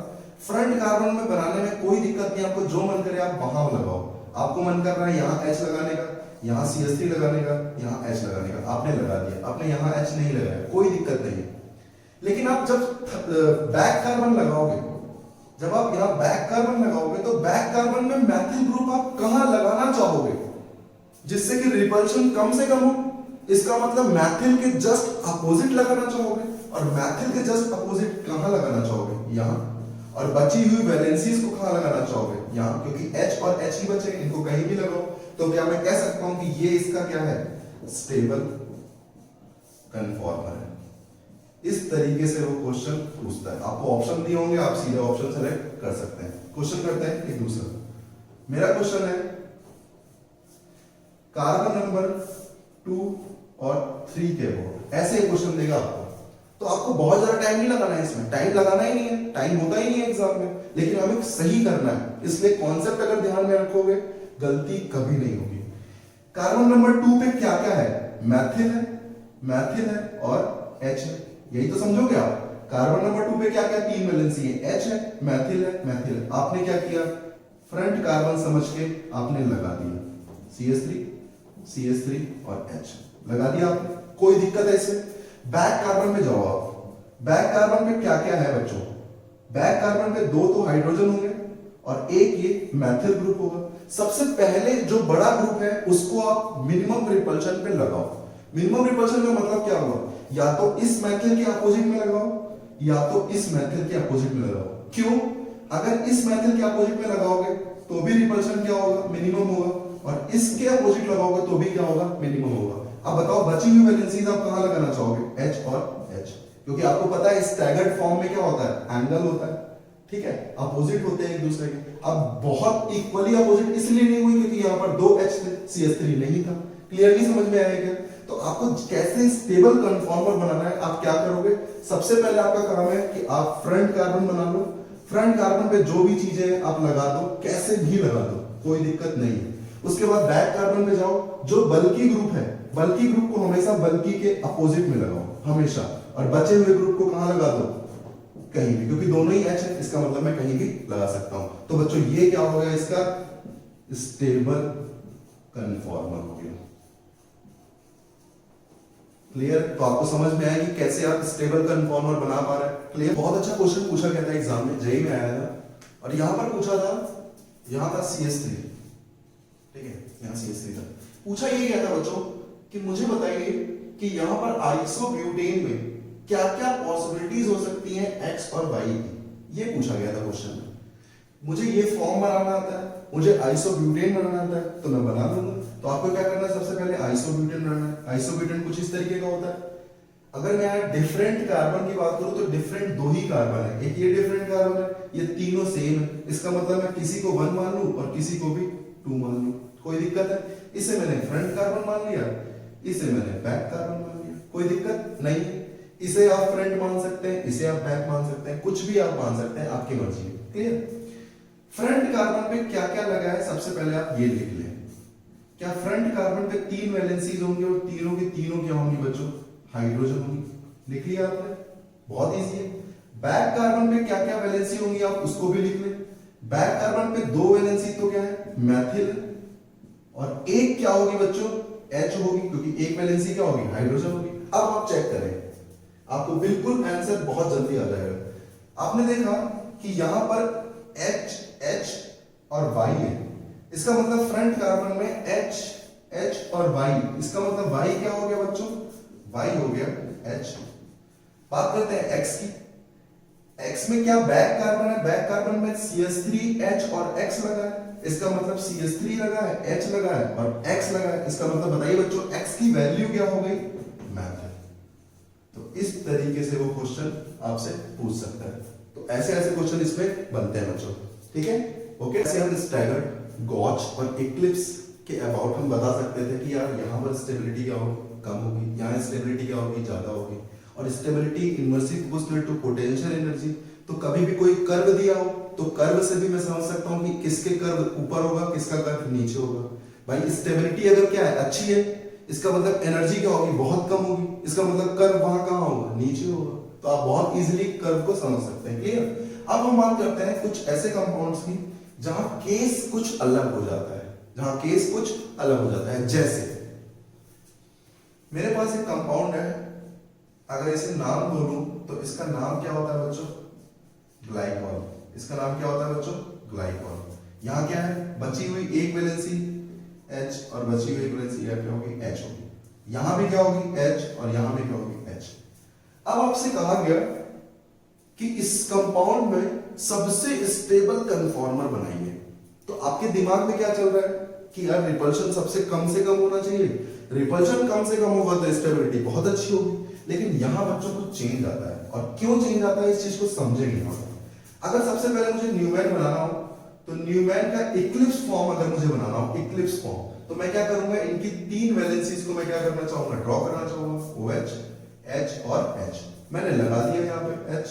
[SPEAKER 1] फ्रंट कार्बन में बनाने में कोई दिक्कत नहीं, आपको जो मन करे आप वहां लगाओ। आपको मन कर रहा है यहाँ H लगाने का, यहाँ CH3 लगाने का, यहाँ H लगाने का, आपने लगा दिया। आपने यहाँ H नहीं लगाया, कोई दिक्कत नहीं है। लेकिन आप जब बैक कार्बन लगाओगे, जब आप यहाँ बैक कार्बन लगाओगे, तो बैक कार्बन में मैथिल ग्रुप आप कहां लगाना चाहोगे जिससे कि रिपल्शन कम से कम हो। इसका मतलब मैथिल के जस्ट अपोजिट लगाना चाहोगे, और मैथिल के जस्ट अपोजिट कहां लगाना चाहोगे, यहाँ। और बची हुई वैलेंसीज को कहां लगाना चाहोगे, यहाँ, क्योंकि H और H ही बचे, इनको कहीं भी लगाओ। तो क्या मैं कह सकता हूं कि ये इसका क्या है, स्टेबल कन्फॉर्मर है। इस तरीके से वो क्वेश्चन पूछता है। आपको ऑप्शन दिए होंगे, आप सीधे ऑप्शन सेलेक्ट कर सकते हैं। क्वेश्चन करते हैं एक दूसरा। मेरा क्वेश्चन है कार्बन नंबर 2 और 3 के अबाउट, ऐसे क्वेश्चन देगा आपको। तो आपको बहुत ज्यादा टाइम नहीं लगाना है इसमें, टाइम लगाना ही नहीं है, टाइम होता ही नहीं है एग्जाम में, लेकिन हमें सही करना है। इसलिए कॉन्सेप्ट अगर ध्यान में रखोगे गलती कभी नहीं होगी। कार्बन नंबर 2 पे क्या क्या है, मैथिल है, मैथिल है और H है, यही तो समझोगे आप। कार्बन नंबर 2 पे क्या क्या तीन वैलेंसी है, H है, मैथिल है, मैथिल है। आपने क्या किया, फ्रंट कार्बन समझ के आपने लगा दिया, CH3 और H लगा दिया आपने, कोई दिक्कत है इसमें। बैक कार्बन पे जाओ आप। बैक कार्बन पे क्या क्या है बच्चों, बैक कार्बन पे 2 तो हाइड्रोजन होंगे और एक ये मैथिल ग्रुप होगा। सबसे पहले जो बड़ा ग्रुप है उसको आप मिनिमम रिपल्शन पे लगाओ। मिनिमम रिपल्शन का मतलब क्या होगा, या तो इस मैथिल के अपोजिट में लगाओ, या तो इस मैथिल के अपोजिट में लगाओ। क्यों, अगर इस मैथिल के अपोजिट में लगाओगे तो भी रिपल्शन क्या होगा, मिनिमम होगा, और इसके अपोजिट लगाओगे तो भी क्या होगा, मिनिमम होगा। अब बताओ बची हुई वैलेंसीज आप कहां लगाना चाहोगे, H और H, क्योंकि आपको पता है स्टैगर्ड फॉर्म में क्या होता है, एंगल होता है, ठीक है, अपोजिट होते हैं एक दूसरे के। अब बहुत इक्वली अपोजिट इसलिए नहीं हुई क्योंकि यहाँ पर 2 H थे, CH3 नहीं था। क्लियरली समझ में आया क्या। तो आपको कैसे स्टेबल कन्फॉर्मर बनाना है, आप क्या करोगे, सबसे पहले आपका काम है कि आप फ्रंट कार्बन बना लो। फ्रंट कार्बन पे जो भी चीजें आप लगा दो, कैसे भी लगा दो, कोई दिक्कत नहीं है। उसके बाद बैक कार्बन पे जाओ, जो बल्की ग्रुप है, बल्की ग्रुप को हमेशा बल्की के अपोजिट में लगाओ हमेशा, और बचे हुए ग्रुप को कहां लगा दो, कहीं भी, क्योंकि दोनों ही H है, इसका मतलब मैं कहीं भी लगा सकता हूं। तो बच्चों ये क्या हो गया, इसका स्टेबल कन्फॉर्मर हो गया। क्लियर। तो आपको समझ में आया कि कैसे आप स्टेबल कन्फॉर्मर बना पा रहे हैं। क्लियर। बहुत अच्छा क्वेश्चन पूछा गया था एग्जाम में, जेईई में आया था, और यहां पर पूछा था, यहां था CH3, ठीक है, यहां CH3 था। पूछा ये गया था बच्चों कि मुझे बताइए कि यहां पर आइसोब्यूटेन में क्या क्या पॉसिबिलिटीज हो सकती हैं X और Y की, ये पूछा गया था क्वेश्चन में। मुझे ये फॉर्म बनाना आता है, मुझे आइसोब्यूटेन बनाना आता है, तो मैं बना दूंगा। तो आपको क्या करना है, सबसे पहले आइसोब्यूटेन बनाना है। आइसोब्यूटेन कुछ इस तरीके का होता है। अगर मैं यहाँ डिफरेंट कार्बन की बात करूं तो डिफरेंट 2 ही कार्बन है, एक ये डिफरेंट कार्बन है, ये तीनों सेम है। इसका मतलब मैं किसी को 1 मान लूं और किसी को भी 2 मान लूं, कोई दिक्कत है। इसे मैंने फ्रंट कार्बन मान लिया, इसे मैंने बैक कार्बन मान लिया, कोई दिक्कत नहीं है। इसे आप फ्रंट मान सकते हैं, इसे आप बैक मान सकते हैं, कुछ भी आप मान सकते हैं, आपकी मर्जी है। क्लियर। फ्रंट कार्बन पे क्या क्या लगा है, सबसे पहले आप ये लिख लें। क्या फ्रंट कार्बन पे 3 वैलेंसीज होंगी और तीनों की तीनों क्या होंगी बच्चों, हाइड्रोजन होंगी। लिख लिया आपने, बहुत इजी है। बैक कार्बन पे क्या क्या वैलेंसी होंगी, आप उसको भी लिख लें। बैक कार्बन पे 2 वैलेंसी तो क्या है, मैथिल, और एक क्या होगी बच्चों, H होगी, क्योंकि एक वैलेंसी क्या होगी, हाइड्रोजन होगी। अब आप चेक करें, आपको बिल्कुल आंसर बहुत जल्दी आ जाएगा। आपने देखा कि यहां पर H और Y है, इसका मतलब फ्रंट कार्बन में H और Y, इसका मतलब Y क्या हो गया बच्चों, Y हो गया H। बात करते हैं X की। X में क्या बैक कार्बन है, बैक कार्बन में CH3 H और X लगा है, इसका मतलब CH3 लगा है, H लगा है और X लगा है। इसका मतलब बताइए बच्चों X की वैल्यू क्या हो गई, मैथिल। तो इस तरीके से वो क्वेश्चन आपसे पूछ सकता है। तो ऐसे ऐसे क्वेश्चन इसमें बनते हैं बच्चों, ठीक है। ओके, ऐसे हम स्टैगर्ड, गॉच और इक्लिप्स के अबाउट हम बता सकते थे कि यार यहाँ पर स्टेबिलिटी क्या होगी, कम होगी, यहाँ स्टेबिलिटी क्या होगी, ज्यादा होगी। और stability inversely proportional to potential energy. तो कभी भी कोई कर्व दिया हो तो कर्व से भी मैं समझ सकता हूँ कि किसके कर्व ऊपर होगा, किसका कर्व नीचे होगा। भाई स्टेबिलिटी अगर क्या है, अच्छी है, इसका मतलब एनर्जी क्या होगी, बहुत कम होगी, इसका मतलब कर्व वहां कहाँ होगा, नीचे होगा। तो आप बहुत इजीली कर्व को समझ सकते हैं। क्लियर। अब हम बात करते हैं कुछ ऐसे कंपाउंड्स की जहां केस कुछ अलग हो जाता है, जहां केस कुछ अलग हो जाता है। जैसे मेरे पास एक कंपाउंड है, अगर इसे नाम बोलूं तो इसका नाम क्या होता है बच्चों, ग्लाइकॉल। इसका नाम क्या होता है बच्चों, ग्लाइकॉल। यहां क्या है, बची हुई एक वैलेंसी H और बची हुई एक वैलेंसी क्या होगी, H होगी। यहां भी क्या होगी, H, और यहां भी क्या होगी, H। अब आपसे कहा गया कि इस कंपाउंड में सबसे स्टेबल कन्फॉर्मर बनाइए। तो आपके दिमाग में क्या चल रहा है कि यार रिपल्शन सबसे कम से कम होना चाहिए, रिपल्शन कम से कम होगा तो स्टेबिलिटी बहुत अच्छी होगी। लेकिन यहां बच्चों को चेंज आता है, और क्यों चेंज आता है इस चीज को समझेंगे हम। अगर सबसे पहले मुझे न्यूमैन बनाना हो तो न्यूमैन का इक्लिप्स फॉर्म अगर मुझे बनाना हो, इक्लिप्स फॉर्म, तो मैं क्या करूंगा, इनकी तीन वैलेंसीज को मैं क्या करना चाहूंगा, ड्रॉ करना चाहूंगा, OH, H और H। मैंने लगा दिया यहाँ पे H,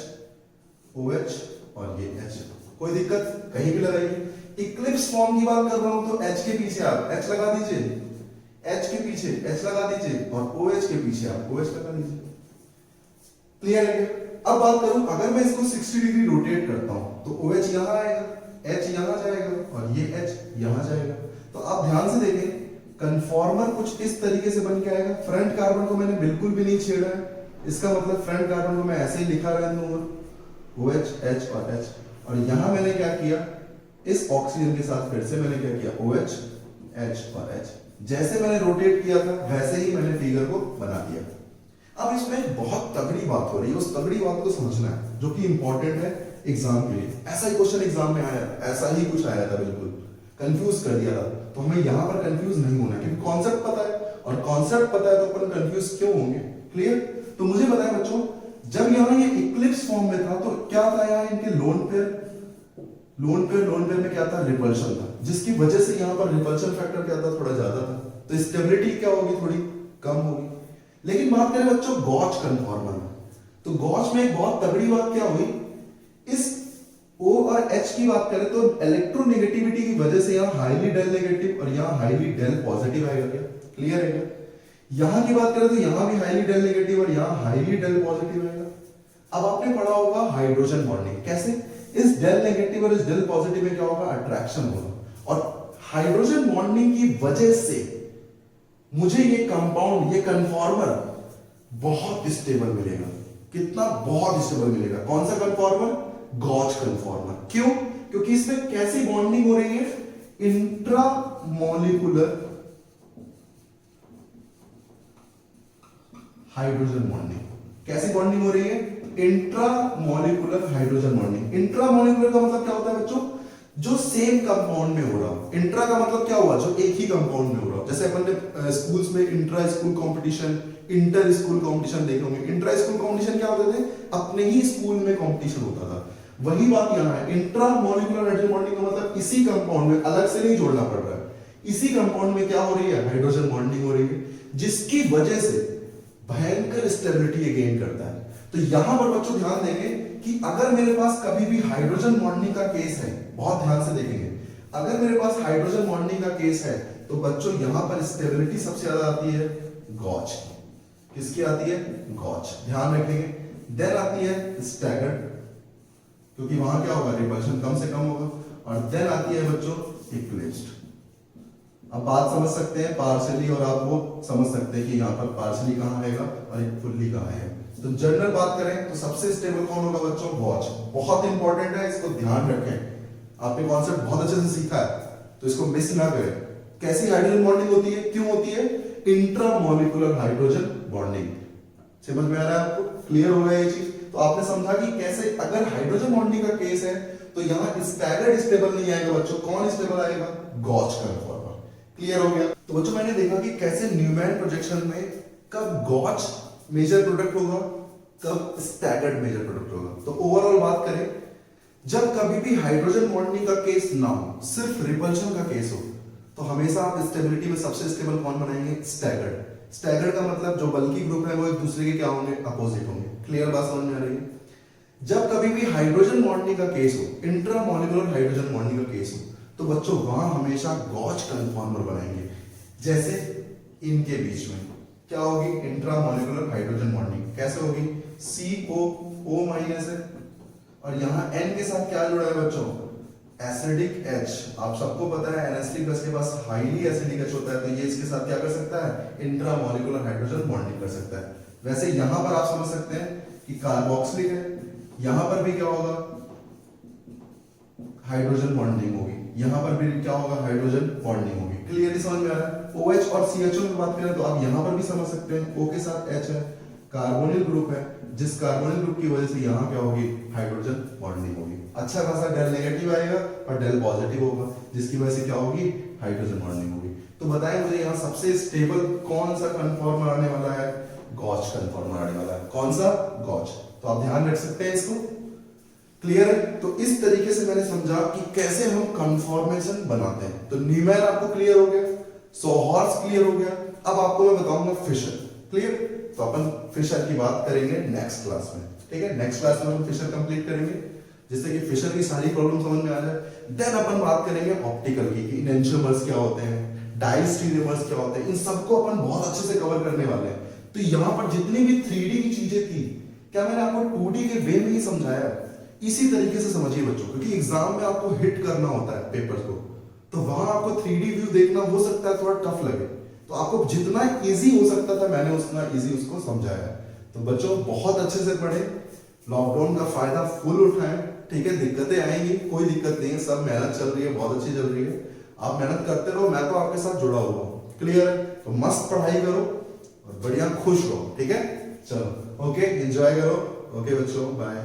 [SPEAKER 1] OH और ये H। कोई दिक्कत, कहीं भी लगाइए। इक्लिप्स फॉर्म की बात कर रहा हूं तो H के पीछे आप H लगा दीजिए, H के पीछे H लगा दीजिए, और OH के पीछे आप OH लगा दीजिए। क्लियर है। अब बात करूं, अगर मैं इसको 60 डिग्री रोटेट करता हूं तो OH यहां आएगा, H यहां जाएगा और ये H यहां जाएगा। तो आप ध्यान से देखें, कन्फॉर्मर कुछ इस तरीके से बन के आएगा। फ्रंट कार्बन को मैंने बिल्कुल भी नहीं छेड़ा है, इसका मतलब फ्रंट कार्बन को मैं ऐसे ही लिखा रहने दूंगा, OH, H और H। और यहां मैंने क्या किया, इस ऑक्सीजन के साथ फिर से मैंने क्या किया, OH, H और H। जैसे मैंने रोटेट किया था वैसे ही मैंने फिगर को बना दिया। अब इसमें एक बहुत तगड़ी बात हो रही है, उस तगड़ी बात को समझना है जो कि इंपॉर्टेंट है एग्जाम के लिए। ऐसा ही क्वेश्चन एग्जाम में आया, ऐसा ही कुछ आया था, बिल्कुल कंफ्यूज कर दिया था। तो हमें यहां पर कंफ्यूज नहीं होना, क्योंकि कॉन्सेप्ट पता है, और कॉन्सेप्ट पता है तो अपन कंफ्यूज क्यों होंगे। क्लियर। तो मुझे बताया बच्चों, जब यहाँ ये इक्लिप्स फॉर्म में था तो क्या था, यहाँ इनके लोन पेयर में क्या था, रिपल्शन था, जिसकी वजह से यहाँ पर रिपल्शन फैक्टर क्या था, थोड़ा ज्यादा था। तो स्टेबिलिटी क्या होगी, थोड़ी कम होगी। लेकिन बात करें बच्चों गॉच कन्फॉर्मर में, तो गॉच में एक बहुत तगड़ी बात क्या हुई, इस O और H की बात करें तो इलेक्ट्रोनेगेटिविटी की वजह से यहाँ हाईली डेल नेगेटिव और यहाँ हाईली डेल पॉजिटिव आएगा। क्या क्लियर है क्या। यहाँ की बात करें तो यहाँ भी हाईली डेल नेगेटिव और यहाँ हाईली डेल पॉजिटिव आएगा। अब आपने पढ़ा होगा हाइड्रोजन बॉन्डिंग, कैसे इस डेल नेगेटिव और इस डेल पॉजिटिव में क्या होगा, अट्रैक्शन होगा, और हाइड्रोजन बॉन्डिंग की वजह से मुझे ये कंपाउंड, ये कन्फॉर्मर बहुत स्टेबल मिलेगा। कितना, बहुत स्टेबल मिलेगा। कौन सा कन्फॉर्मर, गॉच कन्फॉर्मर। क्यों, क्योंकि इसमें कैसी बॉन्डिंग हो रही है, इंट्रामोलिकुलर हाइड्रोजन बॉन्डिंग। कैसी बॉन्डिंग हो रही है, इंट्रामोलिकुलर हाइड्रोजन बॉन्डिंग। इंट्रामोलिकुलर का मतलब क्या होता है बच्चों, जो सेम कंपाउंड में हो रहा हो। इंट्रा का मतलब क्या हुआ, जो एक ही कंपाउंड में हो रहा हो। जैसे अपन ने स्कूल्स में intra school competition, inter school competition देखे होंगे। इंट्रा स्कूल कंपटीशन क्या होते थे, अपने ही स्कूल में कंपटीशन होता था। वही बात यहाँ है, इंट्रामोलिकुलर हाइड्रोजन बॉन्डिंग का मतलब इसी कंपाउंड में, अलग से नहीं जोड़ना पड़ रहा है, इसी कंपाउंड में क्या हो रही है, हाइड्रोजन बॉन्डिंग हो रही है, जिसकी वजह से भयंकर स्टेबिलिटी गेन करता है। तो यहां पर बच्चों ध्यान देंगे कि अगर मेरे पास कभी भी हाइड्रोजन बॉन्डिंग का केस है, बहुत ध्यान से देखेंगे, अगर मेरे पास हाइड्रोजन बॉन्डिंग का केस है तो बच्चों यहां पर स्टेबिलिटी सबसे ज्यादा आती है गॉच। किसकी आती है, गॉच, ध्यान रखेंगे। देन आती है स्टैगर्ड, क्योंकि वहां क्या होगा, रिपल्शन कम से कम होगा। और देन आती है बच्चों इक्लिप्स्ड। अब बात समझ सकते हैं पार्शियली, और आप वो समझ सकते हैं कि यहाँ पर पार्शियली कहाँ आएगा और एक फुल्ली कहाँ है। तो जनरल बात करें तो सबसे स्टेबल कौन होगा बच्चों, गॉच। बहुत इंपॉर्टेंट है, इसको ध्यान रखें। आपने कॉन्सेप्ट बहुत अच्छे से सीखा है तो इसको मिस ना करें। कैसी हाइड्रोजन बॉन्डिंग होती है, क्यों होती है, इंट्रामोलिकुलर हाइड्रोजन बॉन्डिंग। समझ में आ रहा है आपको, क्लियर हो गया ये चीज। तो आपने समझा कि कैसे अगर हाइड्रोजन बॉन्डिंग का केस है तो यहाँ स्टैगर्ड स्टेबल नहीं आएगा बच्चों, कौन स्टेबल आएगा, गॉच कन्फॉर्मर। क्लियर हो गया। तो बच्चों मैंने देखा कि कैसे न्यूमैन प्रोजेक्शन में कब गॉच मेजर प्रोडक्ट होगा, कब स्टैगर्ड मेजर प्रोडक्ट होगा। तो ओवरऑल बात करें जब कभी भी हाइड्रोजन बॉन्डिंग का केस ना हो, सिर्फ रिपल्शन का केस हो, तो हमेशा आप स्टेबिलिटी में सबसे स्टेबल कौन बनाएंगे? स्टैगर्ड। स्टैगर्ड का मतलब जो बल्कि ग्रुप है वो एक दूसरे के क्या होंगे? अपोजिट होंगे। क्लियर बात समझ में आ रही है? जब कभी भी हाइड्रोजन बॉन्डिंग का केस हो, इंट्रामोलिकुलर हाइड्रोजन बॉन्डिंग का केस हो, तो बच्चों वहां हमेशा गॉच कन्फॉर्मर बनाएंगे। जैसे इनके बीच में क्या होगी? Intramolecular hydrogen bonding. कैसे होगी? CO माइनस है और यहाँ N के साथ क्या जुड़ा है बच्चों? Acidic H। आप सबको पता है NH3 प्लस के पास हाईली एसिडिक H होता है, तो ये इसके साथ क्या कर सकता है? इंट्रामोलिकुलर हाइड्रोजन बॉन्डिंग कर सकता है। वैसे यहां पर आप समझ सकते हैं कि कार्बोक्सिलिक है, यहां पर भी क्या होगा? हाइड्रोजन बॉन्डिंग होगी, यहां पर भी क्या होगा? हाइड्रोजन बॉन्डिंग होगी। क्लियरली समझ में आ रहा है? OH और CHO की बात करें तो आप यहां पर भी समझ सकते हैं, O के साथ H है, कार्बोनिल ग्रुप है, जिस कार्बोनिल ग्रुप की वजह से यहां क्या होगी? हाइड्रोजन बॉन्डिंग होगी। अच्छा खासा डेल नेगेटिव आएगा और डेल पॉजिटिव होगा, जिसकी वजह से क्या होगी? हाइड्रोजन बॉन्डिंग होगी। तो बताएं मुझे यहाँ सबसे स्टेबल कौन सा कन्फॉर्मर आने वाला है? गॉच कन्फॉर्मर आने वाला है। कौन सा? गॉच। तो आप ध्यान रख सकते हैं इसको। क्लियर है? तो इस तरीके से मैंने समझा कि कैसे हम कन्फॉर्मेशन बनाते हैं। तो न्यूमेर आपको क्लियर हो गया, सोहॉर्स क्लियर हो गया। अब आपको मैं बताऊंगा फिशर। क्लियर? तो अपन फिशर की बात करेंगे नेक्स्ट क्लास में। ठीक है? नेक्स्ट क्लास में हम फिशर कंप्लीट करेंगे, जिससे कि फिशर की सारी प्रॉब्लम समझ में आ जाए। देन अपन बात करेंगे ऑप्टिकल की, कि एंजियोमर्स क्या होते हैं, डायस्टीरियमर्स क्या होते हैं, इन सबको अपन बहुत अच्छे से कवर करने वाले हैं। तो यहाँ पर जितनी भी 3D की चीजें थी, क्या मैंने आपको 2D के वे में ही समझाया? इसी तरीके से समझिए बच्चों, क्योंकि एग्जाम में आपको हिट करना होता है पेपर को, तो वहां आपको 3D व्यू देखना हो सकता है थोड़ा टफ लगे, तो आपको जितना इजी हो सकता था मैंने उतना इजी उसको समझाया। तो बच्चों बहुत अच्छे से पढ़े, लॉकडाउन का फायदा फुल उठाएं। ठीक है? दिक्कतें आएंगी, कोई दिक्कत नहीं है, सब मेहनत चल रही है, बहुत अच्छी चल रही है। आप मेहनत करते रहो, मैं तो आपके साथ जुड़ा हुआ हूँ। क्लियर है? तो मस्त पढ़ाई करो और बढ़िया खुश रहो। ठीक है? चलो ओके, एंजॉय करो। ओके बच्चों, बाय।